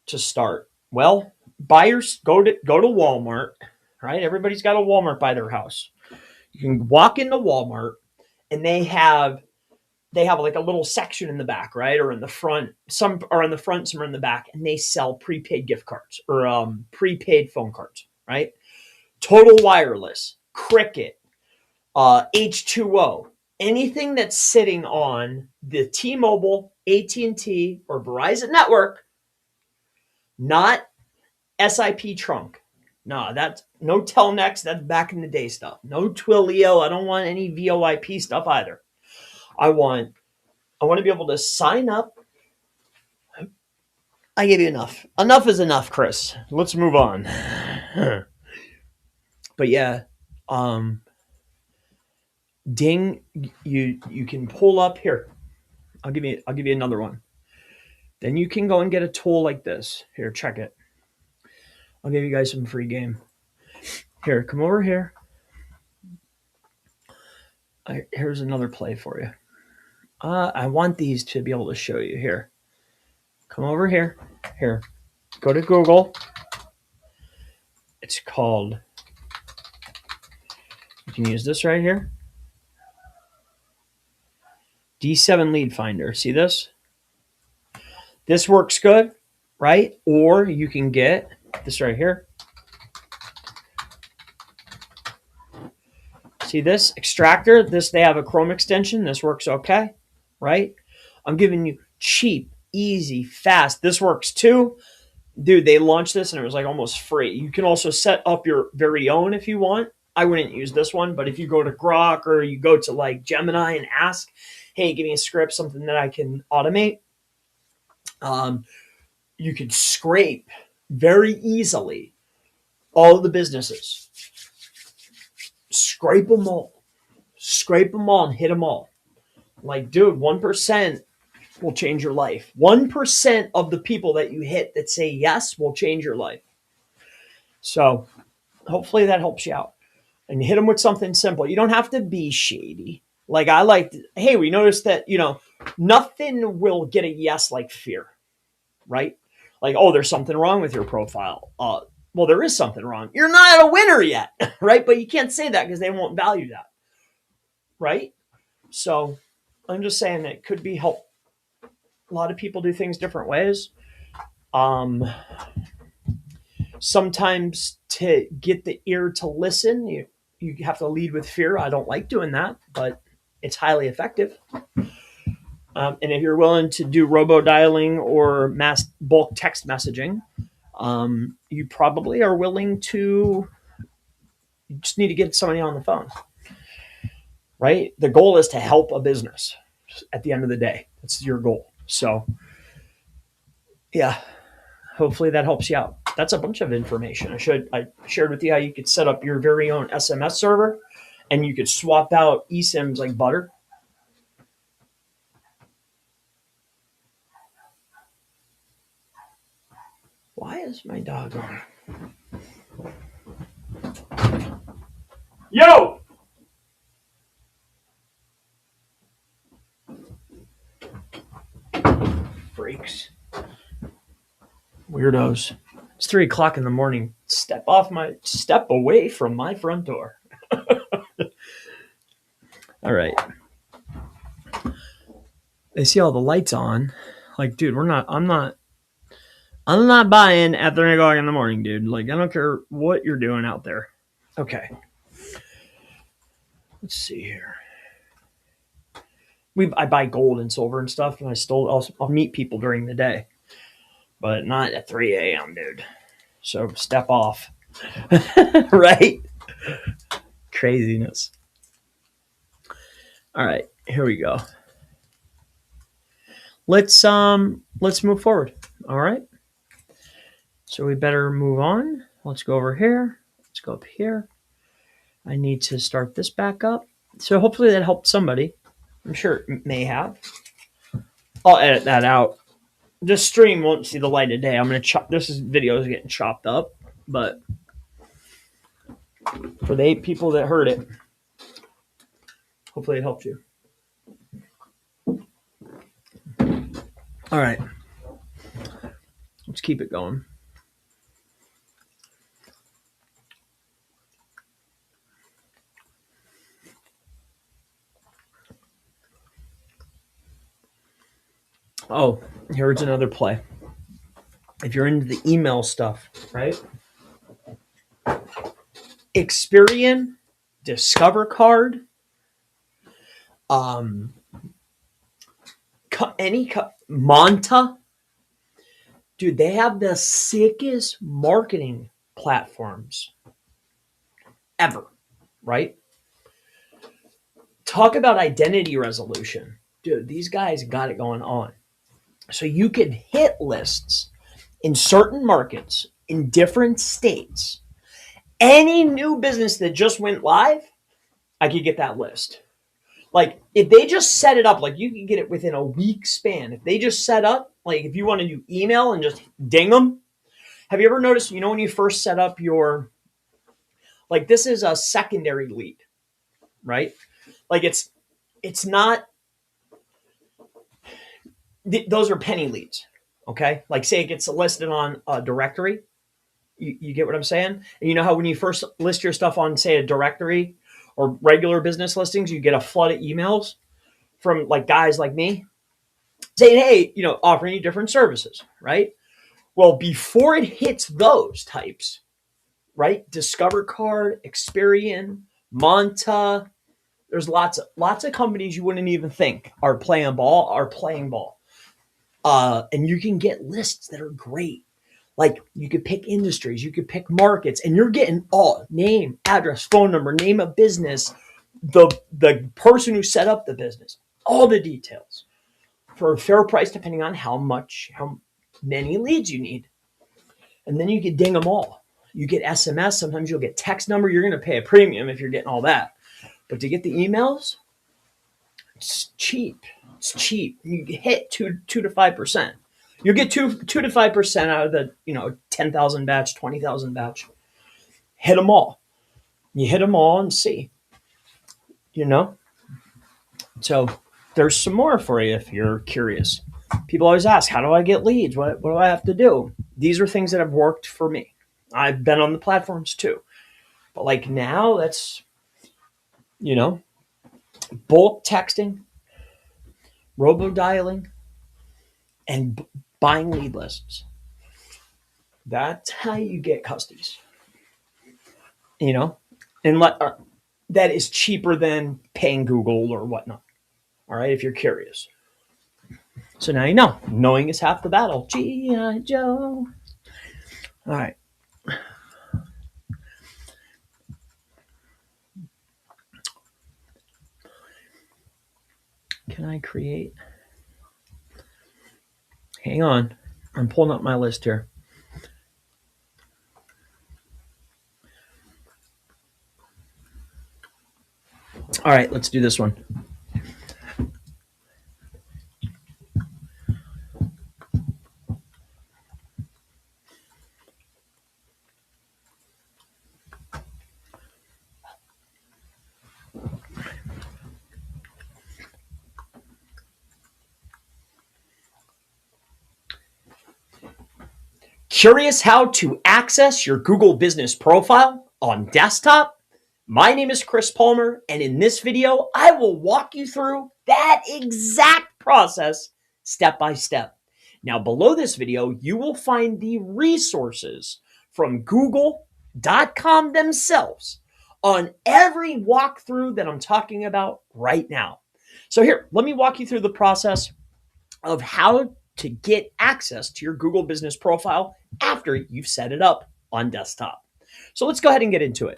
to start? Well, buyers go to Walmart, right? Everybody's got a Walmart by their house. You can walk into Walmart and they have like a little section in the back, right? Or in the front. Some are in the front, some are in the back, and they sell prepaid gift cards or prepaid phone cards, right? Total Wireless, Cricket, H2O, anything that's sitting on the T-Mobile, AT&T, or Verizon network, not SIP trunk. No, that's no Telnex. That's back in the day stuff. No Twilio. I don't want any VoIP stuff either. I want to be able to sign up. I give you enough. Enough is enough, Chris. Let's move on. But yeah, Ding, you can pull up here. I'll give you another one. Then you can go and get a tool like this. Here, check it. I'll give you guys some free game. Here, come over here. Here's another play for you. I want these to be able to show you here. Come over here. Here, go to Google. It's called, you can use this right here. D7 Lead Finder. See this? This works good, right? Or you can get this right here. See this extractor? They have a Chrome extension. This works okay, right? I'm giving you cheap, easy, fast. This works too. Dude, they launched this and it was like almost free. You can also set up your very own if you want. I wouldn't use this one, but if you go to Grok or you go to like Gemini and ask, hey, give me a script, something that I can automate, you could scrape very easily all of the businesses. Scrape them all and hit them all. Like, dude, 1% will change your life. 1% of the people that you hit that say yes will change your life. So hopefully that helps you out. And hit them with something simple. You don't have to be shady. Like hey, we noticed that, nothing will get a yes like fear, right? Like, oh, there's something wrong with your profile. Well, there is something wrong. You're not a winner yet, right? But you can't say that because they won't value that, right? So I'm just saying it could be helpful. A lot of people do things different ways. Sometimes to get the ear to listen, you have to lead with fear. I don't like doing that, but it's highly effective. And if you're willing to do robo-dialing or mass bulk text messaging, you probably are willing to, you just need to get somebody on the phone. right? The goal is to help a business at the end of the day. That's your goal. So, yeah, hopefully that helps you out. That's a bunch of information. I shared with you how you could set up your very own SMS server and you could swap out eSIMs like butter. Why is my dog on? Yo! Freaks. Weirdos. It's 3:00 in the morning. Step away from my front door. All right. They see all the lights on. Like, dude, I'm not buying at 3:00 in the morning, dude. Like, I don't care what you're doing out there. Okay. Let's see here. I buy gold and silver and stuff, and I'll meet people during the day, but not at 3 a.m., dude. So step off. Right? Craziness. All right, here we go. Let's move forward. All right. So we better move on. Let's go over here. Let's go up here. I need to start this back up. So hopefully that helped somebody. I'm sure it may have. I'll edit that out. This stream won't see the light of day. I'm gonna chop. Video is getting chopped up, but for the 8 people that heard it, hopefully it helped you. All right, let's keep it going. Oh, here's another play. If you're into the email stuff, right? Experian, Discover Card, Monta, dude, they have the sickest marketing platforms ever, right? Talk about identity resolution. Dude, these guys got it going on. So you could hit lists in certain markets in different states. Any new business that just went live, I could get that list. Like if they just set it up, like you can get it within a week span. If they just set up, like if you want to do email and just ding them. Have you ever noticed, when you first set up your, like this is a secondary lead, right? Like it's not, those are penny leads. Okay. Like say it gets listed on a directory. You get what I'm saying? And you know how when you first list your stuff on, say, a directory or regular business listings, you get a flood of emails from like guys like me saying, hey, offering you different services, right? Well, before it hits those types, right? Discover Card, Experian, Monta, there's lots of companies you wouldn't even think are playing ball. And you can get lists that are great. Like you could pick industries, you could pick markets, and you're getting all name, address, phone number, name of business, the person who set up the business, all the details for a fair price, depending on how many leads you need. And then you could ding them all. You get SMS. Sometimes you'll get text number. You're going to pay a premium if you're getting all that. But to get the emails, it's cheap. It's cheap. You hit 2 to 5%. You'll get 2 to 5% out of the 10,000 batch, 20,000 batch. Hit them all. You hit them all and see. So there's some more for you if you're curious. People always ask, how do I get leads? What do I have to do? These are things that have worked for me. I've been on the platforms too. But like now, that's bulk texting, robo-dialing, and buying lead lists. That's how you get customers. And that is cheaper than paying Google or whatnot. All right, if you're curious. So now you know. Knowing is half the battle. G.I. Joe. All right. Can I create? Hang on. I'm pulling up my list here. All right, let's do this one. Curious how to access your Google Business Profile on desktop? My name is Chris Palmer, and in this video, I will walk you through that exact process step by step. Now, below this video, you will find the resources from Google.com themselves on every walkthrough that I'm talking about right now. So here, let me walk you through the process of how to get access to your Google Business Profile after you've set it up on desktop. So let's go ahead and get into it.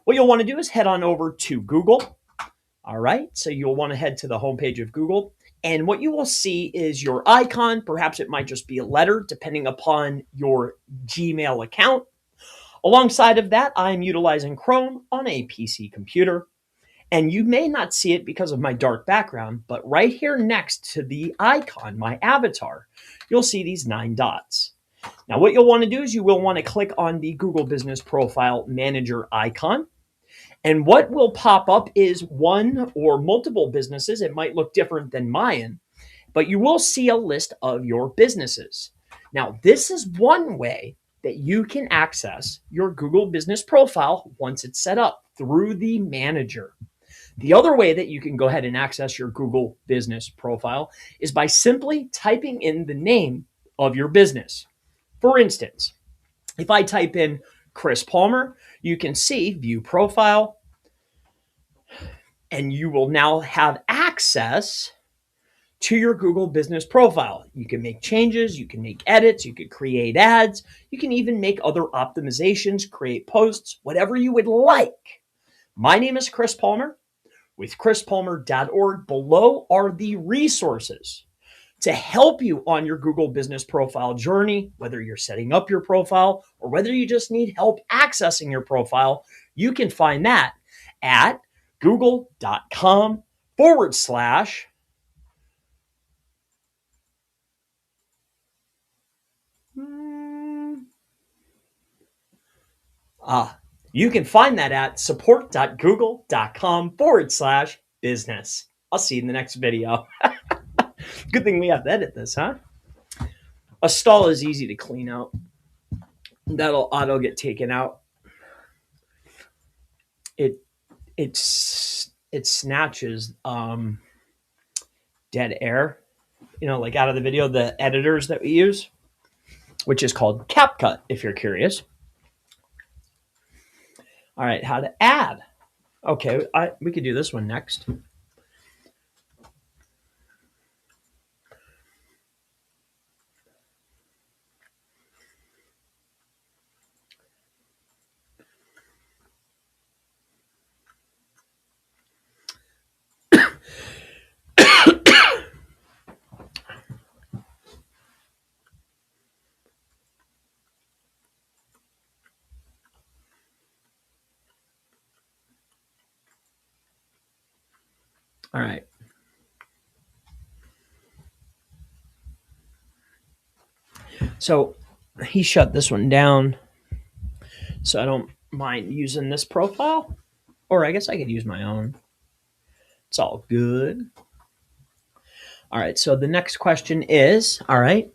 What you'll want to do is head on over to Google. All right, so you'll want to head to the homepage of Google. And what you will see is your icon. Perhaps it might just be a letter, depending upon your Gmail account. Alongside of that, I'm utilizing Chrome on a PC computer. And you may not see it because of my dark background, but right here next to the icon, my avatar, you'll see these 9 dots. Now, what you'll want to do is you will want to click on the Google Business Profile Manager icon. And what will pop up is one or multiple businesses. It might look different than mine, but you will see a list of your businesses. Now, this is one way that you can access your Google Business Profile once it's set up through the manager. The other way that you can go ahead and access your Google Business Profile is by simply typing in the name of your business. For instance, if I type in Chris Palmer, you can see View Profile, and you will now have access to your Google Business Profile. You can make changes, you can make edits, you can create ads, you can even make other optimizations, create posts, whatever you would like. My name is Chris Palmer with chrispalmer.org. Below are the resources to help you on your Google Business Profile journey, whether you're setting up your profile or whether you just need help accessing your profile. You can find that at google.com/. You can find that at support.google.com/business. I'll see you in the next video. Good thing we have to edit this, huh? A stall is easy to clean out. That'll auto get taken out. It snatches dead air, like out of the video, the editors that we use, which is called CapCut, if you're curious. All right, how to add. Okay, we could do this one next. All right. So he shut this one down, so I don't mind using this profile, or I guess I could use my own. It's all good. All right, so the next question is, all right,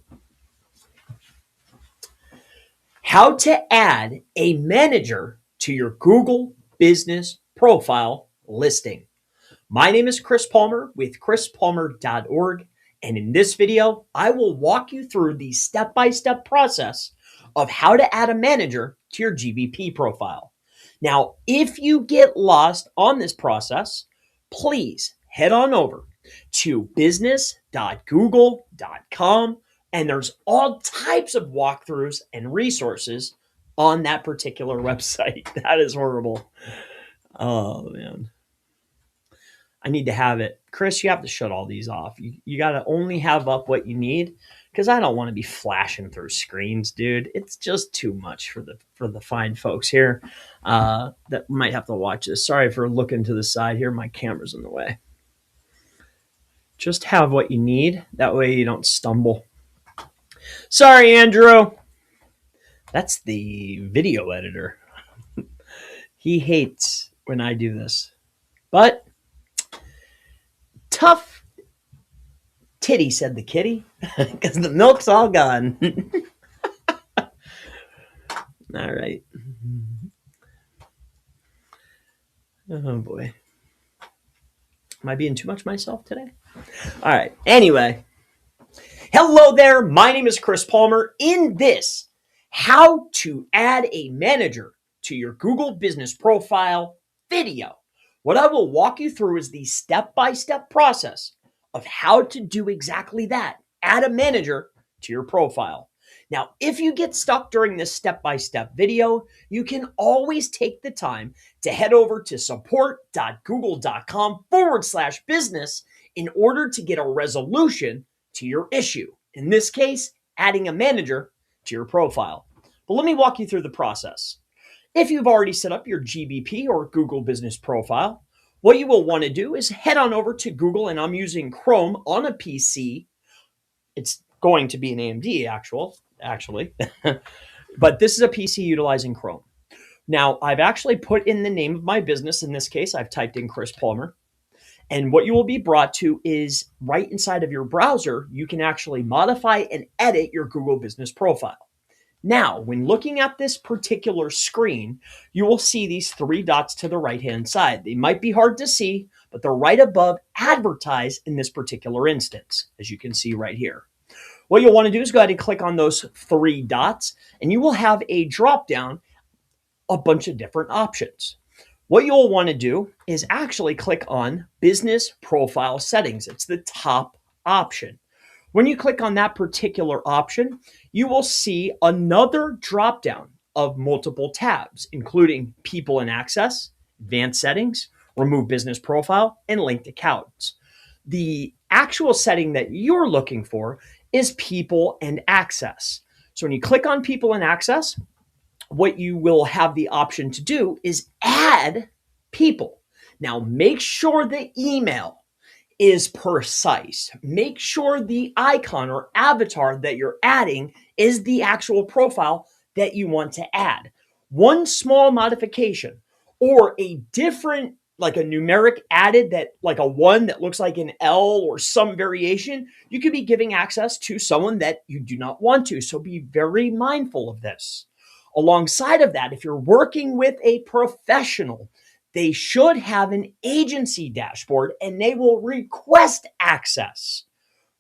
how to add a manager to your Google Business Profile listing. My name is Chris Palmer with chrispalmer.org. And in this video, I will walk you through the step-by-step process of how to add a manager to your GBP profile. Now, if you get lost on this process, please head on over to business.google.com, and there's all types of walkthroughs and resources on that particular website. That is horrible. Oh, man. I need to have it. Chris, you have to shut all these off. You got to only have up what you need because I don't want to be flashing through screens, dude. It's just too much for the fine folks here that might have to watch this. Sorry for looking to the side here. My camera's in the way. Just have what you need. That way you don't stumble. Sorry, Andrew. That's the video editor. He hates when I do this. But tough titty, said the kitty, because the milk's all gone. All right. Oh, boy. Am I being too much myself today? All right. Anyway. Hello there. My name is Chris Palmer. In this, how to add a manager to your Google Business Profile video, what I will walk you through is the step-by-step process of how to do exactly that. Add a manager to your profile. Now, if you get stuck during this step-by-step video, you can always take the time to head over to support.google.com/business in order to get a resolution to your issue. In this case, adding a manager to your profile. But let me walk you through the process. If you've already set up your GBP or Google Business Profile, what you will want to do is head on over to Google, and I'm using Chrome on a PC. It's going to be an AMD actually, but this is a PC utilizing Chrome. Now, I've actually put in the name of my business. In this case, I've typed in Chris Palmer. And what you will be brought to is right inside of your browser, you can actually modify and edit your Google Business Profile. Now, when looking at this particular screen, you will see these three dots to the right-hand side. They might be hard to see, but they're right above advertise in this particular instance, as you can see right here. What you'll want to do is go ahead and click on those three dots, and you will have a drop-down, a bunch of different options. What you'll want to do is actually click on Business Profile Settings. It's the top option. When you click on that particular option, you will see another drop-down of multiple tabs, including People and Access, Advanced Settings, Remove Business Profile, and Linked Accounts. The actual setting that you're looking for is People and Access. So when you click on People and Access, what you will have the option to do is add people. Now, make sure the email is precise. Make sure the icon or avatar that you're adding is the actual profile that you want to add. One small modification or a different, like a numeric added that like a 1 that looks like an L or some variation, you could be giving access to someone that you do not want to. So be very mindful of this. Alongside of that, if you're working with a professional, they should have an agency dashboard and they will request access.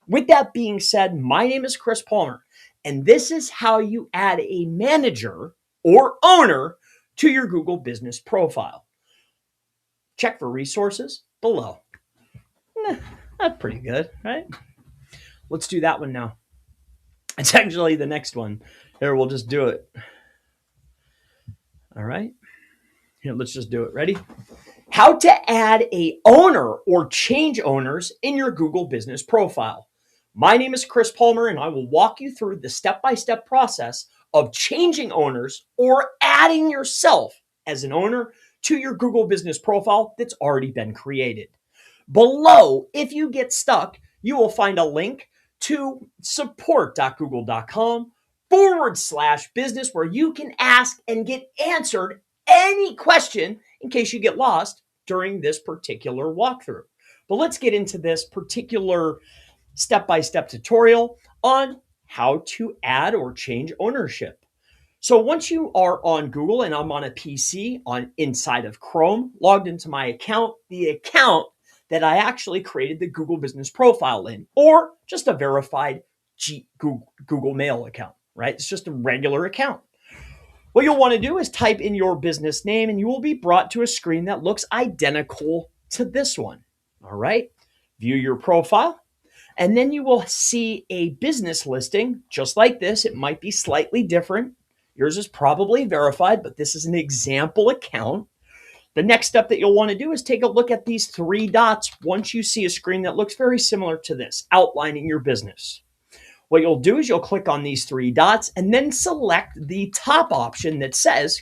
With that being said, my name is Chris Palmer, and this is how you add a manager or owner to your Google Business Profile. Check for resources below. That's pretty good, right? Let's do that one now. It's actually the next one. Here, we'll just do it. All right. Here, let's just do it. Ready? How to add a owner or change owners in your Google Business Profile. My name is Chris Palmer, and I will walk you through the step-by-step process of changing owners or adding yourself as an owner to your Google Business Profile that's already been created. Below, if you get stuck, you will find a link to support.google.com/business where you can ask and get answered any question in case you get lost during this particular walkthrough. But let's get into this particular step-by-step tutorial on how to add or change ownership. So once you are on Google, and I'm on a PC on inside of Chrome, logged into my account, the account that I actually created the Google Business Profile in, or just a verified Google Mail account, right? It's just a regular account. What you'll want to do is type in your business name, and you will be brought to a screen that looks identical to this one. All right. View your profile, and then you will see a business listing just like this. It might be slightly different. Yours is probably verified, but this is an example account. The next step that you'll want to do is take a look at these three dots once you see a screen that looks very similar to this, outlining your business. What you'll do is you'll click on these three dots and then select the top option that says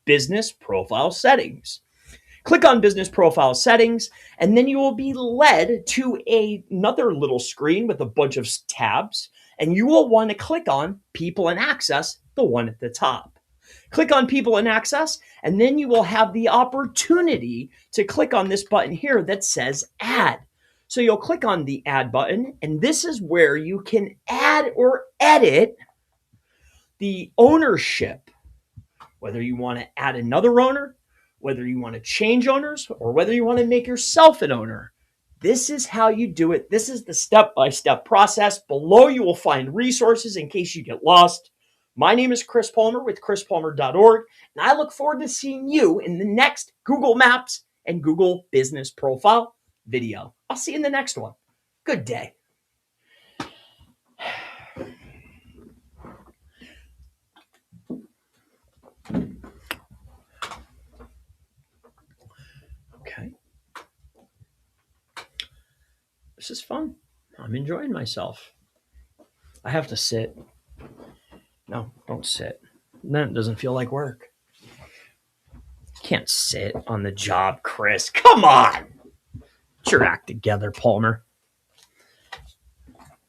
Business Profile Settings. Click on Business Profile Settings, and then you will be led to another little screen with a bunch of tabs, and you will want to click on People and Access, the one at the top. Click on People and Access, and then you will have the opportunity to click on this button here that says Add. So you'll click on the Add button, and this is where you can add or edit the ownership, whether you want to add another owner, whether you want to change owners, or whether you want to make yourself an owner. This is how you do it. This is the step-by-step process. Below you will find resources in case you get lost. My name is Chris Palmer with chrispalmer.org, and I look forward to seeing you in the next Google Maps and Google Business Profile video. I'll see you in the next one. Good day. Okay. This is fun. I'm enjoying myself. I have to sit. No, don't sit. Then it doesn't feel like work. Can't sit on the job, Chris. Come on. Get your act together, Palmer.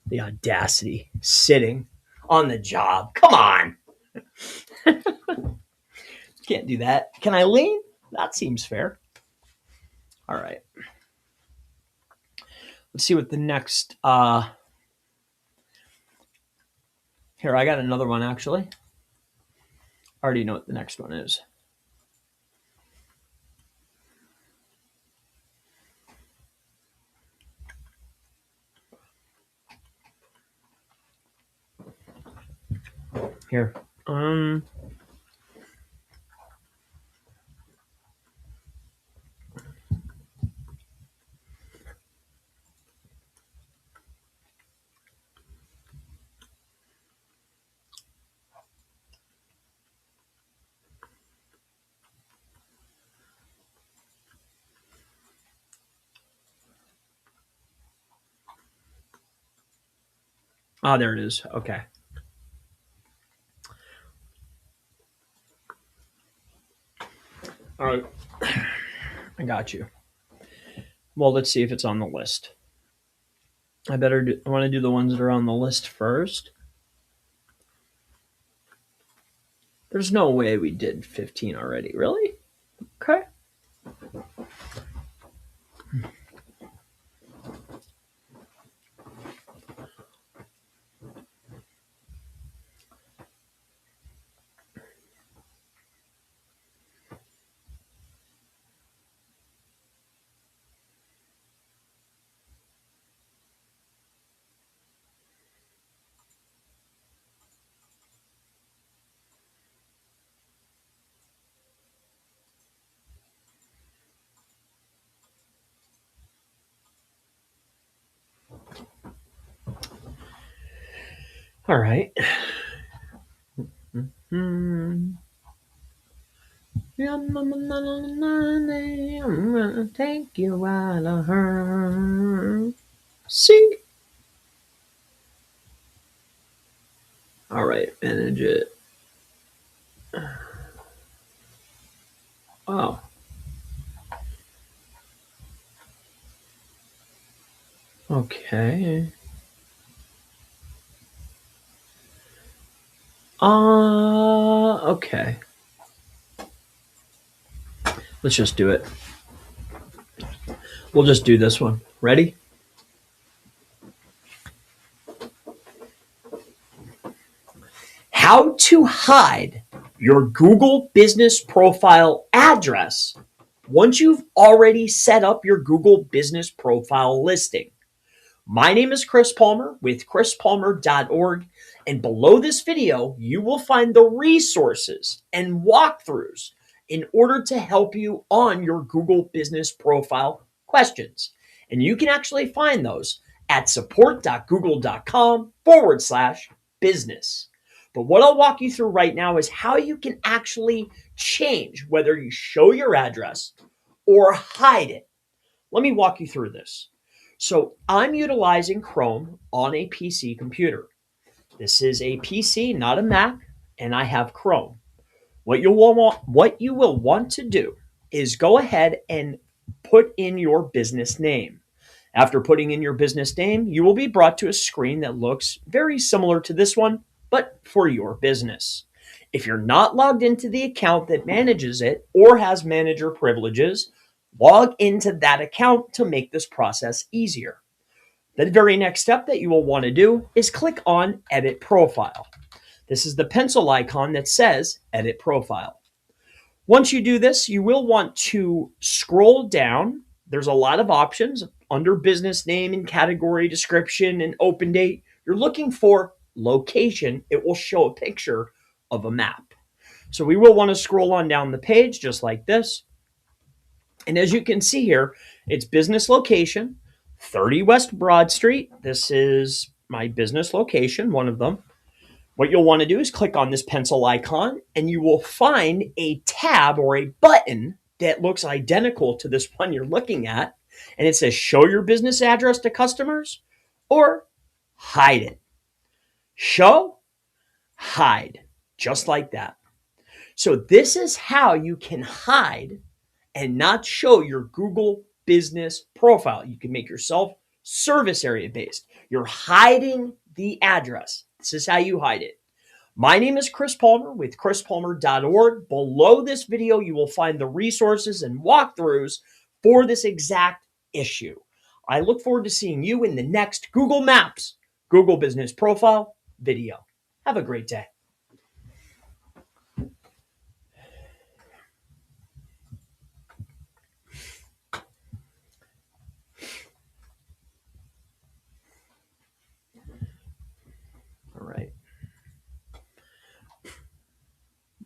The audacity. Sitting on the job. Come on. Can't do that. Can I lean? That seems fair. All right. Let's see what the next... Here, I got another one, actually. I already know what the next one is. Here. Oh, there it is. Okay. All right. I got you. Well, let's see if it's on the list. I want to do the ones that are on the list first. There's no way we did 15 already. Really? Okay. All right. I'm gonna take you out of her. Sing. All right, manage it. Oh. Okay. Okay. Let's just do it. We'll just do this one. Ready? How to hide your Google Business Profile address once you've already set up your Google Business Profile listing. My name is Chris Palmer with chrispalmer.org, and below this video, you will find the resources and walkthroughs in order to help you on your Google Business Profile questions. And you can actually find those at support.google.com/business. But what I'll walk you through right now is how you can actually change whether you show your address or hide it. Let me walk you through this. So I'm utilizing Chrome on a PC computer. This is a PC, not a Mac, and I have Chrome. What you will want to do is go ahead and put in your business name. After putting in your business name, you will be brought to a screen that looks very similar to this one, but for your business. If you're not logged into the account that manages it or has manager privileges, log into that account to make this process easier. The very next step that you will want to do is click on Edit Profile. This is the pencil icon that says Edit Profile. Once you do this, you will want to scroll down. There's a lot of options under business name and category description and open date. You're looking for location. It will show a picture of a map. So we will want to scroll on down the page just like this. And as you can see here, it's business location, 30 West Broad Street. This is my business location, one of them. What you'll want to do is click on this pencil icon and you will find a tab or a button that looks identical to this one you're looking at. And it says show your business address to customers or hide it. Show, hide, just like that. So this is how you can hide and not show your Google Business Profile. You can make yourself service area based. You're hiding the address. This is how you hide it. My name is Chris Palmer with chrispalmer.org. Below this video, you will find the resources and walkthroughs for this exact issue. I look forward to seeing you in the next Google Maps, Google Business Profile video. Have a great day. All right.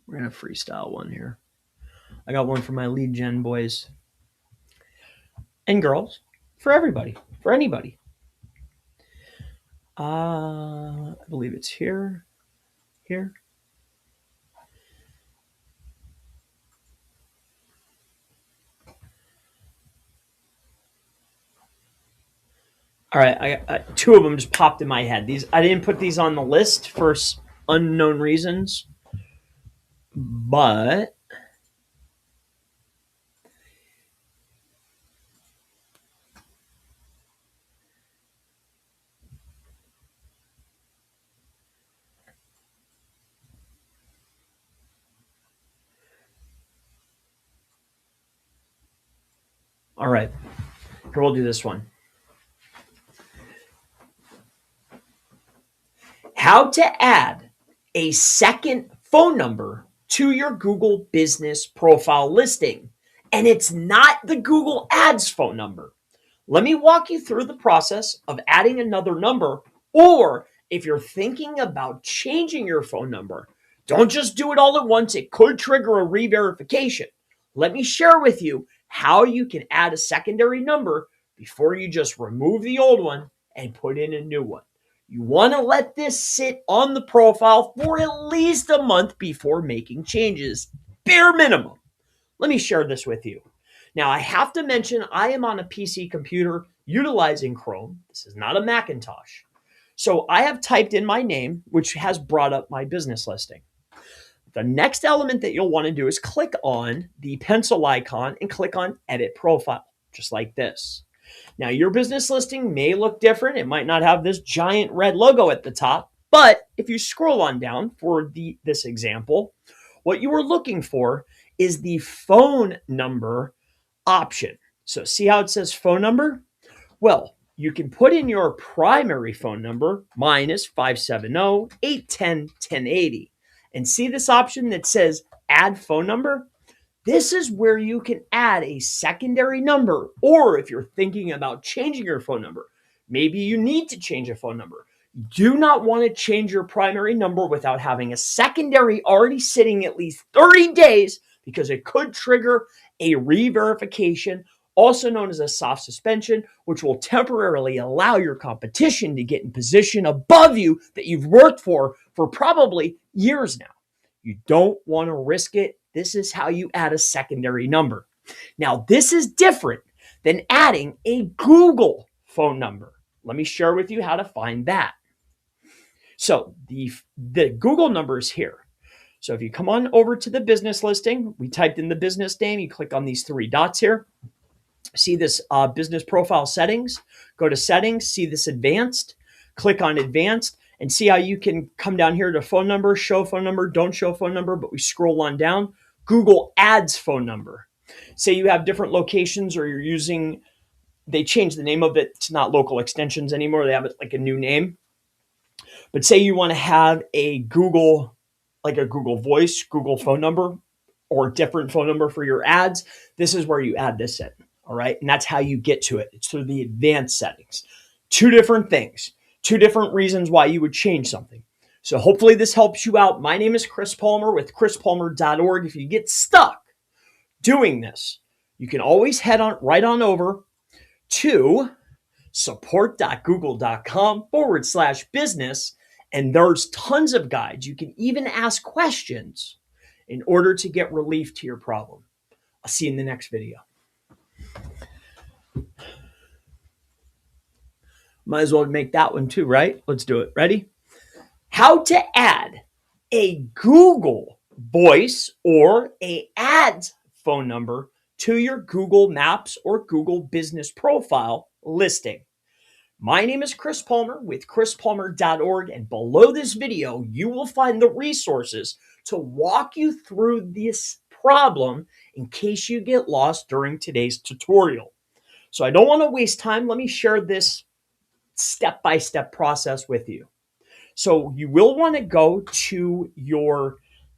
We're going to freestyle one here. I got one for my lead gen boys and girls, for everybody, for anybody. I believe it's here. All right, I two of them just popped in my head. I didn't put these on the list for unknown reasons, but all right, here we'll do this one. How to add a second phone number to your Google Business Profile listing. And it's not the Google Ads phone number. Let me walk you through the process of adding another number, or if you're thinking about changing your phone number, don't just do it all at once. It could trigger a re-verification. Let me share with you how you can add a secondary number before you just remove the old one and put in a new one. You want to let this sit on the profile for at least a month before making changes, bare minimum. Let me share this with you. Now, I have to mention I am on a PC computer utilizing Chrome. This is not a Macintosh. So I have typed in my name, which has brought up my business listing. The next element that you'll want to do is click on the pencil icon and click on Edit Profile, just like this. Now, your business listing may look different. It might not have this giant red logo at the top, but if you scroll on down for this example, what you are looking for is the phone number option. So see how it says phone number? Well, you can put in your primary phone number. Mine is 570-810-1080. And see this option that says add phone number? This is where you can add a secondary number, or if you're thinking about changing your phone number, maybe you need to change a phone number. You do not want to change your primary number without having a secondary already sitting at least 30 days because it could trigger a re-verification also known as a soft suspension, which will temporarily allow your competition to get in position above you that you've worked for probably years now. You don't want to risk it. This is how you add a secondary number. Now, this is different than adding a Google phone number. Let me share with you how to find that. So the Google number is here. So if you come on over to the business listing, we typed in the business name, you click on these three dots here. See this business profile settings, go to settings, see this advanced, click on advanced, and see how you can come down here to phone number, show phone number, don't show phone number, but we scroll on down, Google Ads phone number. Say you have different locations or you're using, they changed the name of it to not local extensions anymore, they have it like a new name. But say you want to have a Google, like a Google Voice, Google phone number, or a different phone number for your ads, this is where you add this in. All right. And that's how you get to it. It's through the advanced settings. Two different things, two different reasons why you would change something. So hopefully this helps you out. My name is Chris Palmer with chrispalmer.org. If you get stuck doing this, you can always head on right on over to support.google.com/business. And there's tons of guides. You can even ask questions in order to get relief to your problem. I'll see you in the next video. Might as well make that one too, right? Let's do it. Ready? How to add a Google Voice or a ads phone number to your Google Maps or Google Business Profile listing. My name is Chris Palmer with chrispalmer.org, and below this video, you will find the resources to walk you through this problem in case you get lost during today's tutorial. So I don't want to waste time. Let me share this step-by-step process with you. So you will want to go to your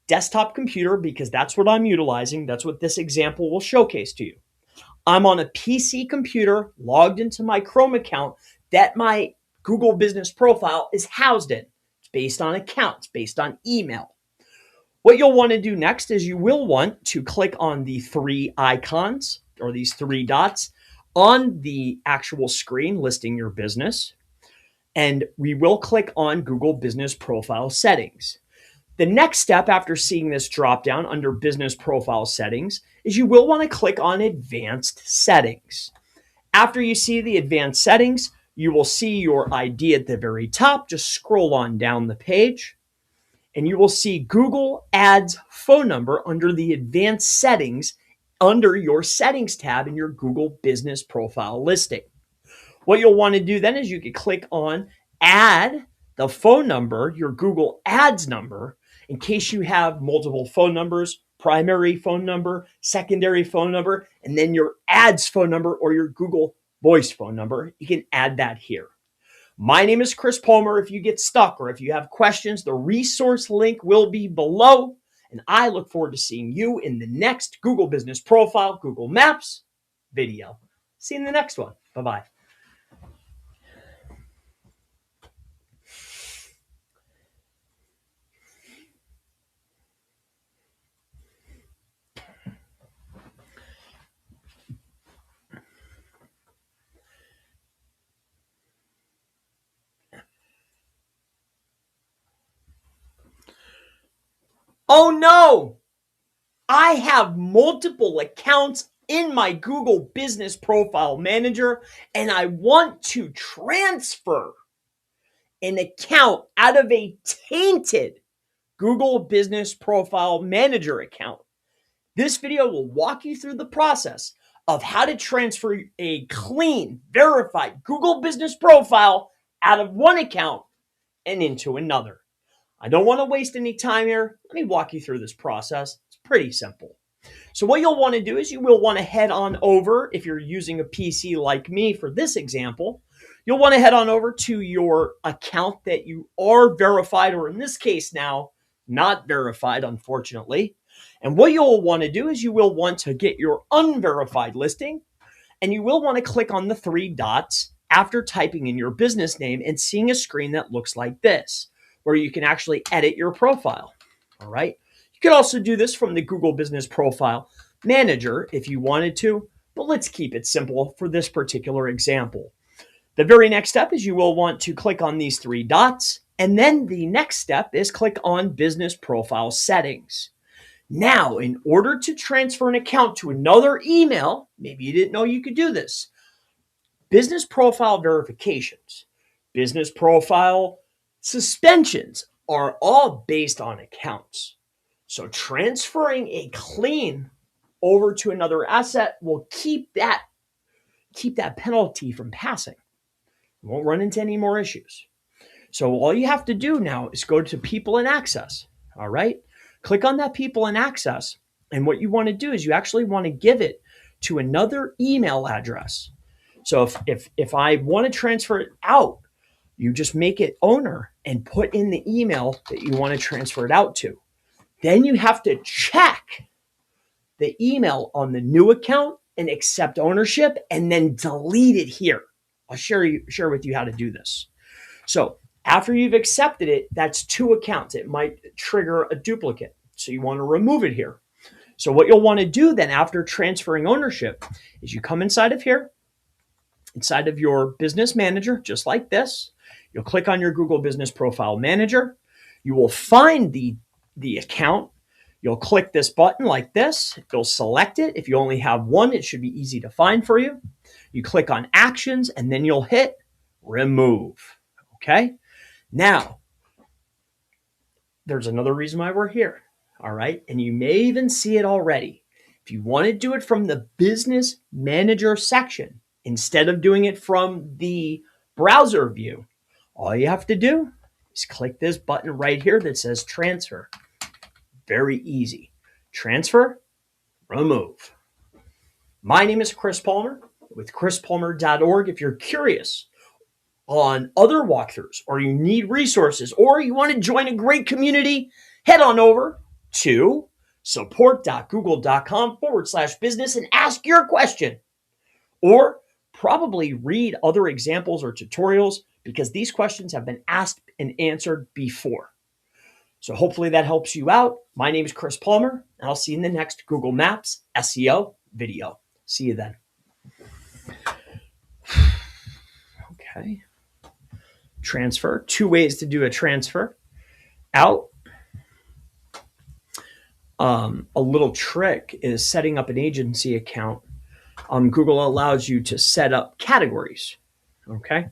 desktop computer because that's what I'm utilizing. That's what this example will showcase to you. I'm on a PC computer logged into my Chrome account that my Google Business Profile is housed in. It's based on accounts, based on email. What you'll want to do next is you will want to click on the three icons or these three dots on the actual screen listing your business. And we will click on Google Business Profile Settings. The next step after seeing this drop down under Business Profile Settings is you will want to click on Advanced Settings. After you see the Advanced Settings, you will see your ID at the very top. Just scroll on down the page and you will see Google Ads phone number under the Advanced Settings under your Settings tab in your Google Business Profile listing. What you'll want to do then is you can click on Add the phone number, your Google Ads number, in case you have multiple phone numbers, primary phone number, secondary phone number, and then your ads phone number or your Google Voice phone number. You can add that here. My name is Chris Palmer. If you get stuck or if you have questions, the resource link will be below. And I look forward to seeing you in the next Google Business Profile, Google Maps video. See you in the next one. Bye-bye. Oh no! I have multiple accounts in my Google Business Profile Manager and I want to transfer an account out of a tainted Google Business Profile Manager account. This video will walk you through the process of how to transfer a clean, verified Google Business Profile out of one account and into another. I don't want to waste any time here. Let me walk you through this process. It's pretty simple. So what you'll want to do is you will want to head on over, if you're using a PC like me for this example, you'll want to head on over to your account that you are verified, or in this case now, not verified, unfortunately. And what you'll want to do is you will want to get your unverified listing, and you will want to click on the three dots after typing in your business name and seeing a screen that looks like this, where you can actually edit your profile. All right. You could also do this from the Google Business Profile Manager if you wanted to, but let's keep it simple for this particular example. The very next step is you will want to click on these three dots, and then the next step is click on Business Profile Settings. Now, in order to transfer an account to another email, maybe you didn't know you could do this, business profile verifications, business profile suspensions are all based on accounts. So transferring a clean over to another asset will keep that penalty from passing. You won't run into any more issues. So all you have to do now is go to People and Access. All right. Click on that People and Access. And what you want to do is you actually want to give it to another email address. So if I want to transfer it out, you just make it owner and put in the email that you want to transfer it out to. Then you have to check the email on the new account and accept ownership and then delete it here. I'll share with you how to do this. So after you've accepted it, that's two accounts. It might trigger a duplicate. So you want to remove it here. So what you'll want to do then after transferring ownership is you come inside of here, inside of your business manager, just like this. You'll click on your Google Business Profile Manager. You will find the account. You'll click this button like this. You'll select it. If you only have one, it should be easy to find for you. You click on Actions, and then you'll hit Remove. Okay? Now, there's another reason why we're here. All right? And you may even see it already. If you want to do it from the Business Manager section, instead of doing it from the browser view, all you have to do is click this button right here that says Transfer. Very easy. Transfer, remove. My name is Chris Palmer with chrispalmer.org. If you're curious on other walkthroughs or you need resources or you want to join a great community, head on over to support.google.com/business and ask your question. Or probably read other examples or tutorials because these questions have been asked and answered before. So hopefully that helps you out. My name is Chris Palmer, and I'll see you in the next Google Maps SEO video. See you then. Okay. Transfer. Two ways to do a transfer. Out. A little trick is setting up an agency account. Google allows you to set up categories. Okay.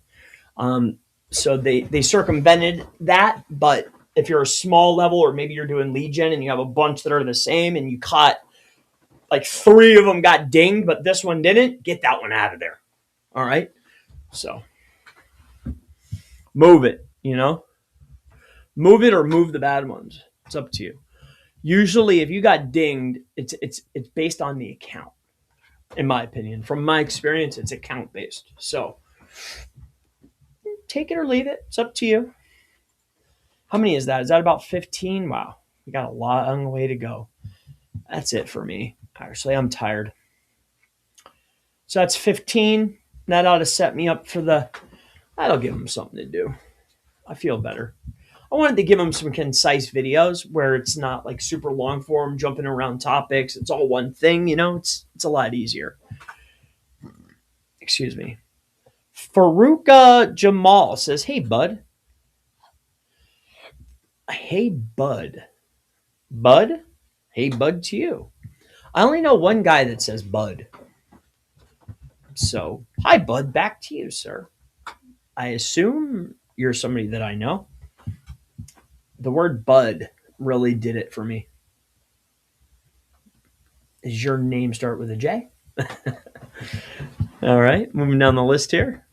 So they circumvented that, but if you're a small level or maybe you're doing lead gen and you have a bunch that are the same and you caught like 3 of them got dinged, but this one didn't, get that one out of there. All right. So move it, move it or move the bad ones. It's up to you. Usually if you got dinged, it's based on the account. In my opinion, from my experience, it's account based. So take it or leave it. It's up to you. How many is that? Is that about 15? Wow. We got a long way to go. That's it for me. Actually, I'm tired. So that's 15. That ought to set me up for that'll give them something to do. I feel better. I wanted to give them some concise videos where it's not like super long form, jumping around topics. It's all one thing, it's a lot easier. Excuse me. Faruqa Jamal says, hey, bud. Hey, bud. Bud? Hey, bud to you. I only know one guy that says bud. So, hi, bud. Back to you, sir. I assume you're somebody that I know. The word bud really did it for me. Does your name start with a J? All right, moving down the list here.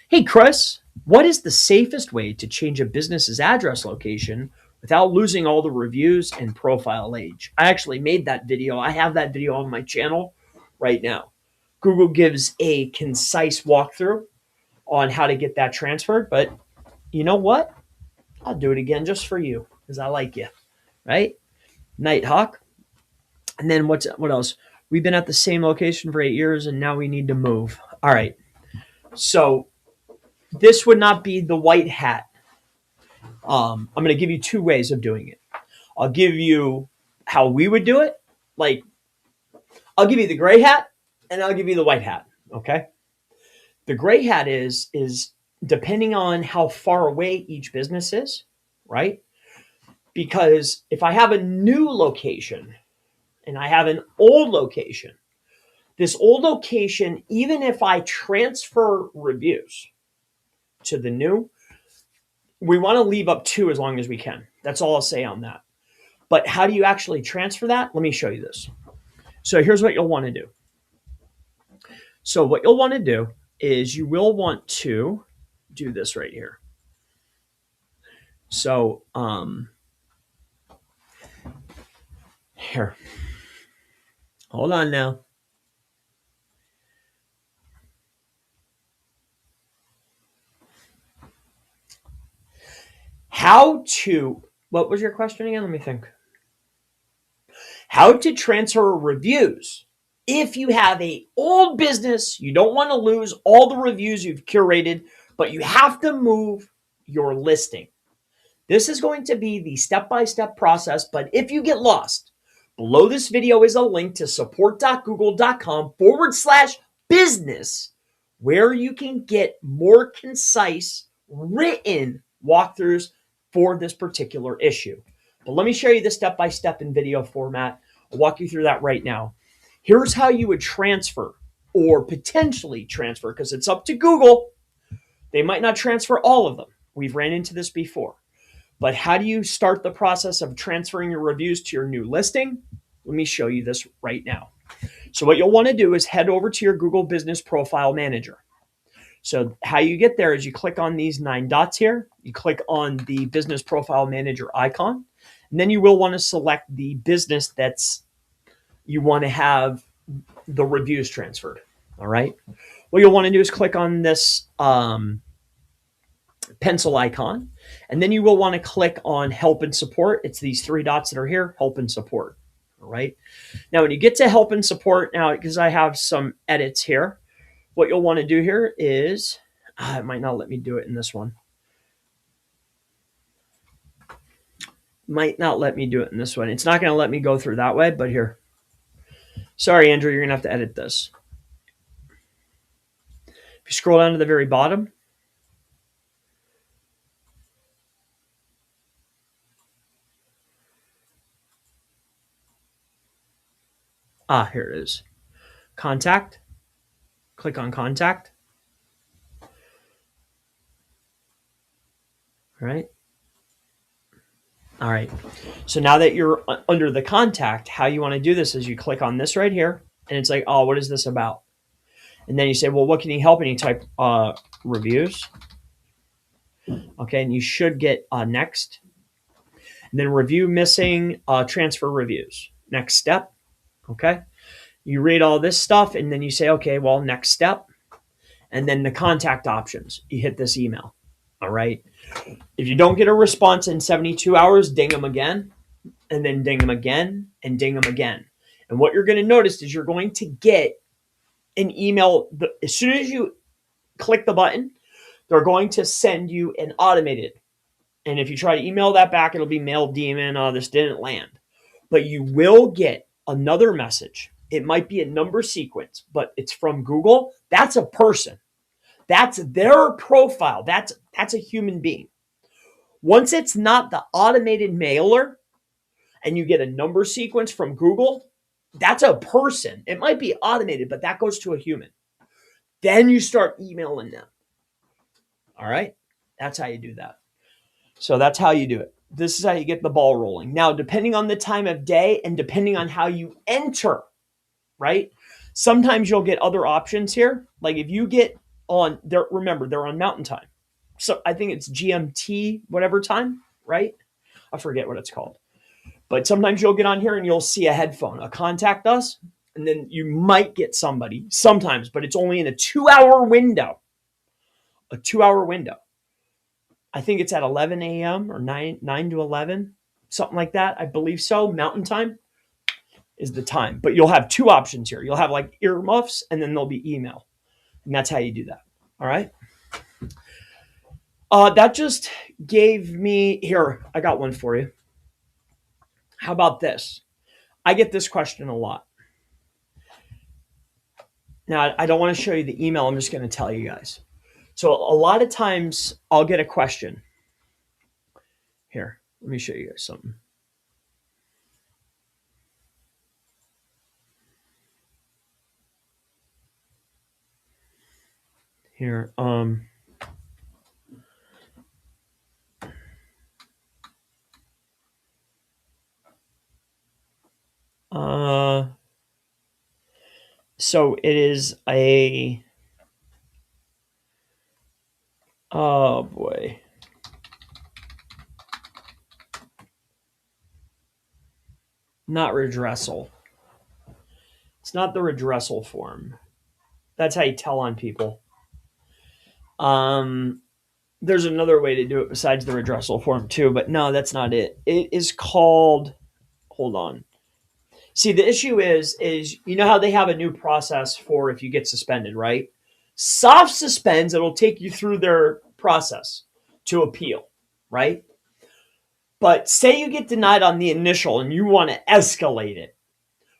Hey, Chris, what is the safest way to change a business's address location without losing all the reviews and profile age? I actually made that video. I have that video on my channel right now. Google gives a concise walkthrough on how to get that transferred, but you know what? I'll do it again just for you because I like you, right? Nighthawk. And then what else? We've been at the same location for 8 years and now we need to move. All right. So this would not be the white hat. I'm going to give you 2 ways of doing it. I'll give you how we would do it. Like, I'll give you the gray hat and I'll give you the white hat. Okay. The gray hat is depending on how far away each business is, right? Because if I have a new location and I have an old location, this old location, even if I transfer reviews to the new, we want to leave up 2 as long as we can. That's all I'll say on that. But how do you actually transfer that? Let me show you this. So here's what you'll want to do. So what you'll want to do is you will want to do this right here. So here, hold on now. What was your question again? Let me think. How to transfer reviews. If you have an old business, you don't want to lose all the reviews you've curated, but you have to move your listing. This is going to be the step-by-step process, but if you get lost, below this video is a link to support.google.com/business, where you can get more concise written walkthroughs for this particular issue. But let me show you the step-by-step in video format. I'll walk you through that right now. Here's how you would transfer or potentially transfer, because it's up to Google. They might not transfer all of them. We've ran into this before. But how do you start the process of transferring your reviews to your new listing? Let me show you this right now. So what you'll want to do is head over to your Google Business Profile Manager. So how you get there is you click on these 9 dots here. You click on the Business Profile Manager icon. And then you will want to select the business that's you want to have the reviews transferred. All right. What you'll want to do is click on this pencil icon, and then you will want to click on help and support. It's these 3 dots that are here, help and support. All right. Now, when you get to help and support, now, because I have some edits here, what you'll want to do here is, it might not let me do it in this one. Might not let me do it in this one. It's not going to let me go through that way, but here. Sorry, Andrew, you're going to have to edit this. If you scroll down to the very bottom, here it is. Contact. Click on contact. All right. All right. So now that you're under the contact, how you want to do this is you click on this right here, and it's like, oh, what is this about? And then you say, well, what can you help? And you type reviews. Okay. And you should get next. And then review missing, transfer reviews. Next step. Okay. You read all this stuff, and then you say, okay, well, next step. And then the contact options. You hit this email. All right. If you don't get a response in 72 hours, ding them again, and then ding them again, and ding them again. And what you're going to notice is you're going to get an email. As soon as you click the button, they're going to send you an automated. And if you try to email that back, it'll be mail demon. This didn't land. But you will get another message. It might be a number sequence, but it's from Google. That's a person. That's their profile. That's a human being. Once it's not the automated mailer and you get a number sequence from Google, that's a person. It might be automated, but that goes to a human. Then you start emailing them. All right? That's how you do that. So that's how you do it. This is how you get the ball rolling. Now, depending on the time of day and depending on how you enter, right? Sometimes you'll get other options here. Like if you get on there, remember, they're on Mountain Time. So I think it's GMT, whatever time, right? I forget what it's called. But sometimes you'll get on here and you'll see a headphone, a contact us, and then you might get somebody sometimes, but it's only in a 2-hour window. A 2-hour window. I think it's at 11 a.m. or 9 to 11, something like that. I believe so. Mountain Time is the time. But you'll have 2 options here. You'll have like earmuffs, and then there'll be email. And that's how you do that. All right? That just gave me, here, I got one for you. How about this? I get this question a lot. Now, I don't want to show you the email. I'm just going to tell you guys. So a lot of times I'll get a question. Here, let me show you guys something. Here, so it is a, oh boy. Not redressal. It's not the redressal form. That's how you tell on people. There's another way to do it besides the redressal form too, but no, that's not it. It is called, hold on. See, the issue is you know how they have a new process for if you get suspended, right? Soft suspends, it'll take you through their process to appeal, right? But say you get denied on the initial and you want to escalate it.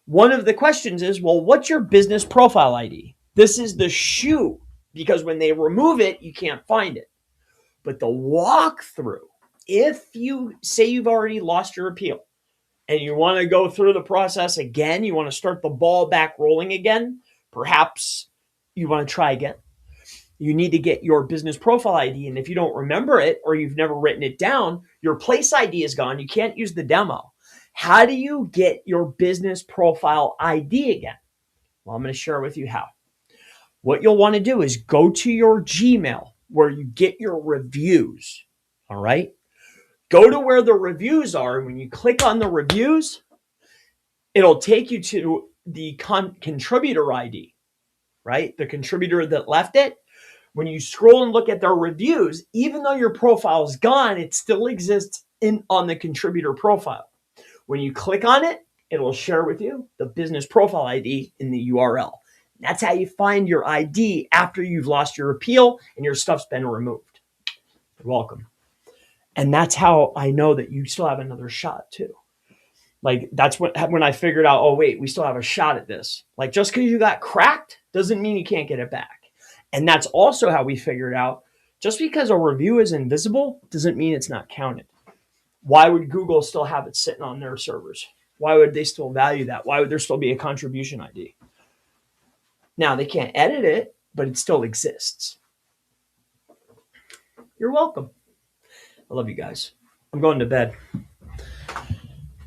One of the questions is, well, what's your business profile ID? This is the shoe, because when they remove it, you can't find it. But the walkthrough, if you say you've already lost your appeal and you want to go through the process again, you want to start the ball back rolling again, perhaps you want to try again. You need to get your business profile ID. And if you don't remember it or you've never written it down, your place ID is gone. You can't use the demo. How do you get your business profile ID again? Well, I'm going to share with you how. What you'll want to do is go to your Gmail where you get your reviews. All right. Go to where the reviews are. When you click on the reviews, it'll take you to the contributor ID, right? The contributor that left it. When you scroll and look at their reviews, even though your profile is gone, it still exists on the contributor profile. When you click on it, it will share with you the business profile ID in the URL. That's how you find your ID after you've lost your appeal and your stuff's been removed. You're welcome. And that's how I know that you still have another shot too. Like that's when I figured out, oh wait, we still have a shot at this. Like just because you got cracked doesn't mean you can't get it back. And that's also how we figured out, just because a review is invisible doesn't mean it's not counted. Why would Google still have it sitting on their servers? Why would they still value that? Why would there still be a contribution ID? Now, they can't edit it, but it still exists. You're welcome. I love you guys. I'm going to bed.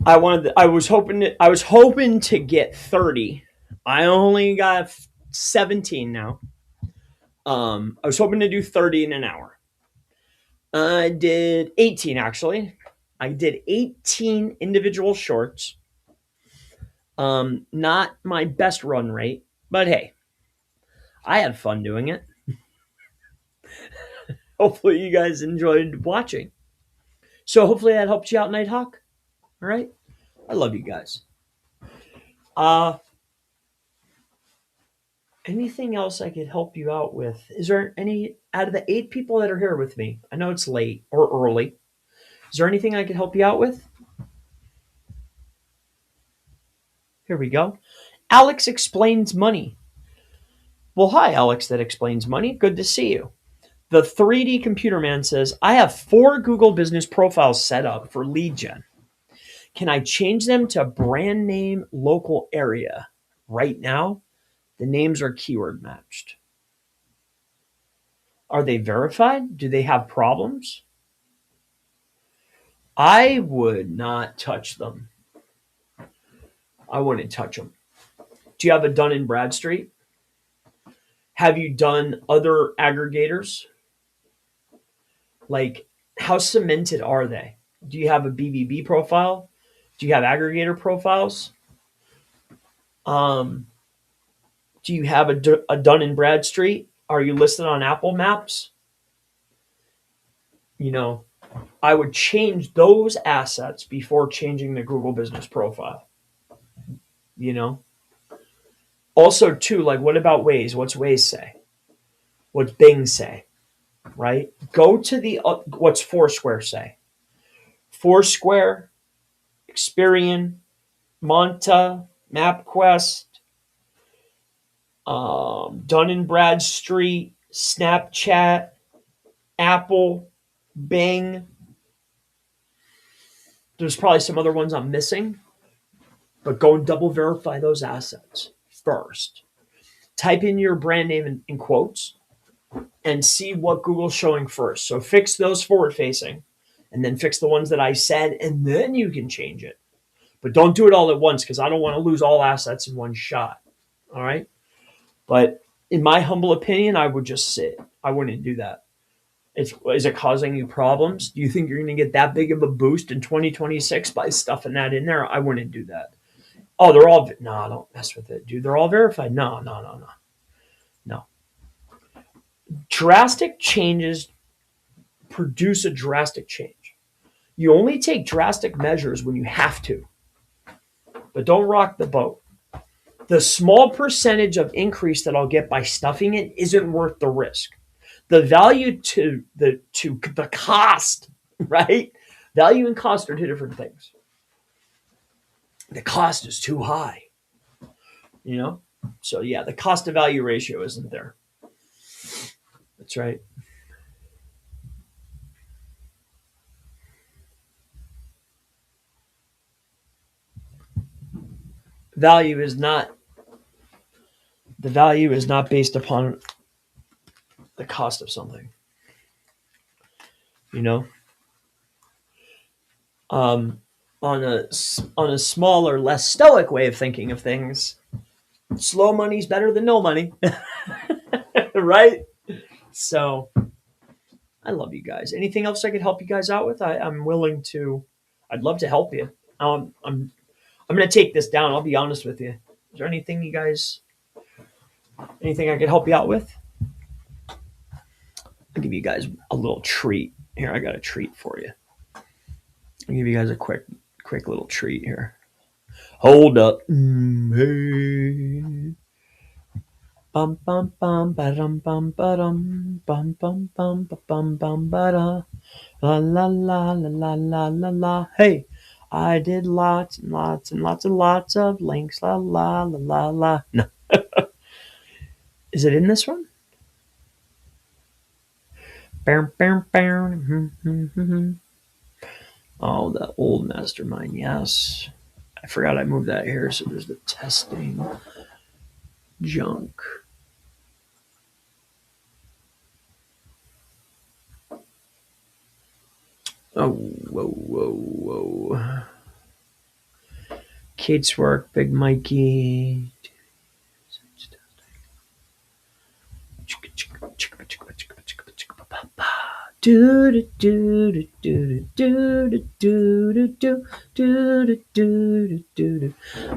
I was hoping to get 30. I only got 17 now. I was hoping to do 30 in an hour. I did 18 actually. I did 18 individual shorts. Not my best run rate, but hey, I had fun doing it. Hopefully you guys enjoyed watching. So hopefully that helped you out, Nighthawk. All right. I love you guys. Anything else I could help you out with? Is there any out of the 8 people that are here with me? I know it's late or early. Is there anything I could help you out with? Here we go. Alex explains money. Well, hi, Alex that explains money. Good to see you. The 3D Computer Man says, I have 4 Google Business Profiles set up for lead gen. Can I change them to brand name local area? Right now, the names are keyword matched. Are they verified? Do they have problems? I would not touch them. I wouldn't touch them. Do you have a Dun & Bradstreet? Have you done other aggregators? Like, how cemented are they? Do you have a BBB profile? Do you have aggregator profiles? Do you have a Dun & Bradstreet? Are you listed on Apple Maps? You know, I would change those assets before changing the Google Business Profile. You know? Also, too, like, what about Waze? What's Waze say? What's Bing say? Right? Go to the, what's Foursquare say? Foursquare, Experian, Monta, MapQuest, Dun& Bradstreet, Snapchat, Apple, Bing. There's probably some other ones I'm missing, but go and double verify those assets first. Type in your brand name in quotes and see what Google's showing first. So fix those forward facing and then fix the ones that I said, and then you can change it. But don't do it all at once because I don't want to lose all assets in one shot. All right. But in my humble opinion, I would just sit. I wouldn't do that. Is it causing you problems? Do you think you're going to get that big of a boost in 2026 by stuffing that in there? I wouldn't do that. Oh, they're all, no, don't mess with it, dude. They're all verified. No. Drastic changes produce a drastic change. You only take drastic measures when you have to, but don't rock the boat. The small percentage of increase that I'll get by stuffing it isn't worth the risk. The value to the cost, right? Value and cost are two different things. The cost is too high, you know? So yeah, the cost to value ratio isn't there. That's right. The value is not based upon the cost of something, you know? On a smaller, less stoic way of thinking of things, slow money's better than no money. Right? So I love you guys. Anything else I could help you guys out with? I'm willing to. I'd love to help you. I'm going to take this down. I'll be honest with you. Is there anything I could help you out with? I'll give you guys a little treat. Here, I got a treat for you. I'll give you guys a quick little treat here. Hold up. Hey. Bum bum bum ba-dum bum ba-dum bum bum bum ba-bum bum ba-da la la la la la la la la. Hey, I did lots and lots and lots and lots of links. La la la la la. No. Is it in this one? Bam bam bam. Oh, the old mastermind. Yes. I forgot I moved that here. So there's the testing junk. Oh, whoa. Kate's work, Big Mikey.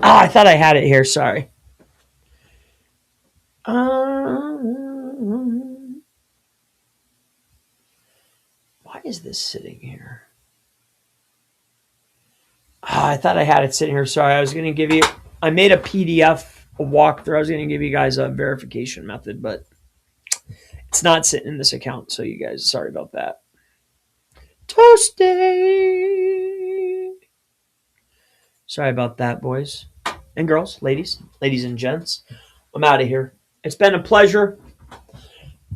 Ah, I thought I had it here. Sorry. Why is this sitting here? I thought I had it sitting here. Sorry, I was going to give you. I made a PDF, a walkthrough. I was going to give you guys a verification method, but it's not sitting in this account. So you guys, sorry about that. Toasty. Sorry about that, boys and girls, ladies and gents. I'm out of here. It's been a pleasure.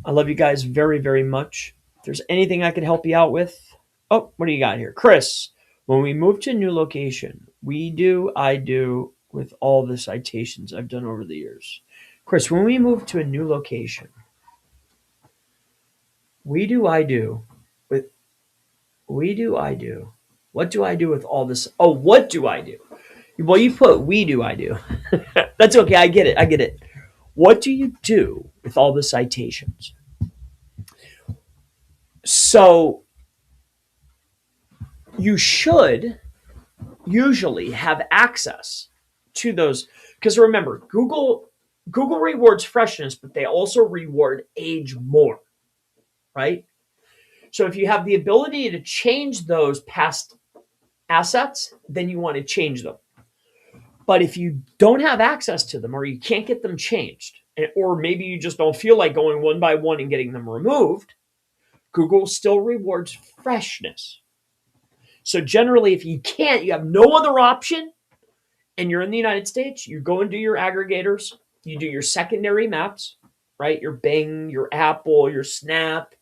I love you guys very, very much. If there's anything I could help you out with. Oh, what do you got here? Chris, when we move to a new location, I do with all the citations I've done over the years. Chris, when we move to a new location, I do. What do I do with all this? Oh, what do I do? Well, you put I do. That's okay. I get it. What do you do with all the citations? So you should usually have access to those, because remember, Google rewards freshness, but they also reward age more, right? So if you have the ability to change those past assets, then you want to change them. But if you don't have access to them, or you can't get them changed, or maybe you just don't feel like going one by one and getting them removed, Google still rewards freshness. So generally, if you can't, you have no other option, and you're in the United States, you go and do your aggregators, You do your secondary maps, right? Your Bing, your Apple, your Snap,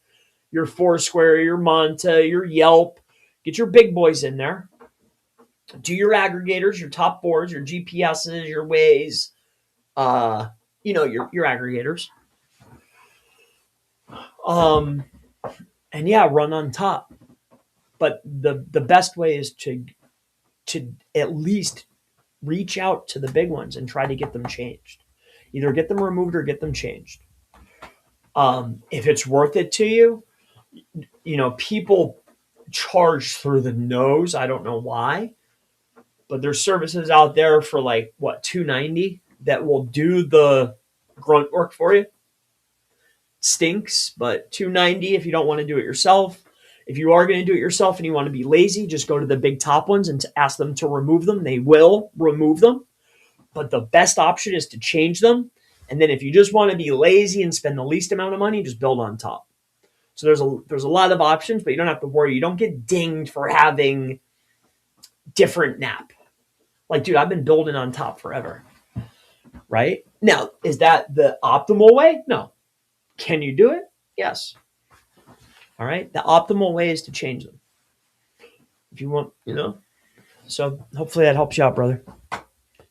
your Foursquare, your Monta, your Yelp. Get your big boys in there. Do your aggregators, your top boards, your GPSs, your Waze, your aggregators. And yeah, run on top. But the best way is to at least reach out to the big ones and try to get them changed. Either get them removed or get them changed. If it's worth it to you, people charge through the nose. I don't know why, but there's services out there for like what, $290 that will do the grunt work for you. Stinks, but $290 if you don't want to do it yourself. If you are going to do it yourself and you want to be lazy, just go to the big top ones and ask them to remove them. They will remove them. But the best option is to change them. And then if you just want to be lazy and spend the least amount of money, just build on top. So there's a lot of options, but you don't have to worry. You don't get dinged for having different NAP. Like, dude, I've been building on top forever. Right? Now, is that the optimal way? No. Can you do it? Yes. All right. The optimal way is to change them. If you want, So hopefully that helps you out, brother.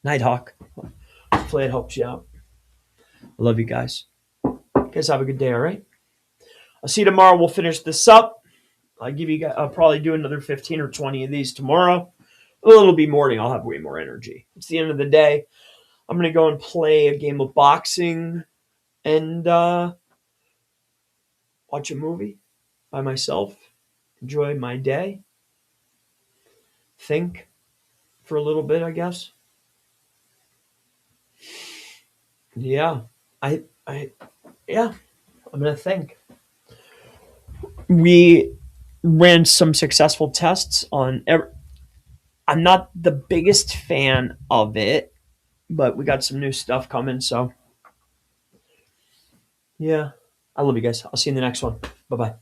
Nighthawk. Hopefully it helps you out. I love you guys. You guys have a good day, all right? I'll see you tomorrow. We'll finish this up. I'll probably do another 15 or 20 of these tomorrow. Well, it'll be morning. I'll have way more energy. It's the end of the day. I'm going to go and play a game of boxing and watch a movie by myself. Enjoy my day. Think for a little bit, I guess. Yeah. I'm going to think. We ran some successful tests on I'm not the biggest fan of it, but we got some new stuff coming, so yeah. I love you guys. I'll see you in the next one. Bye-bye.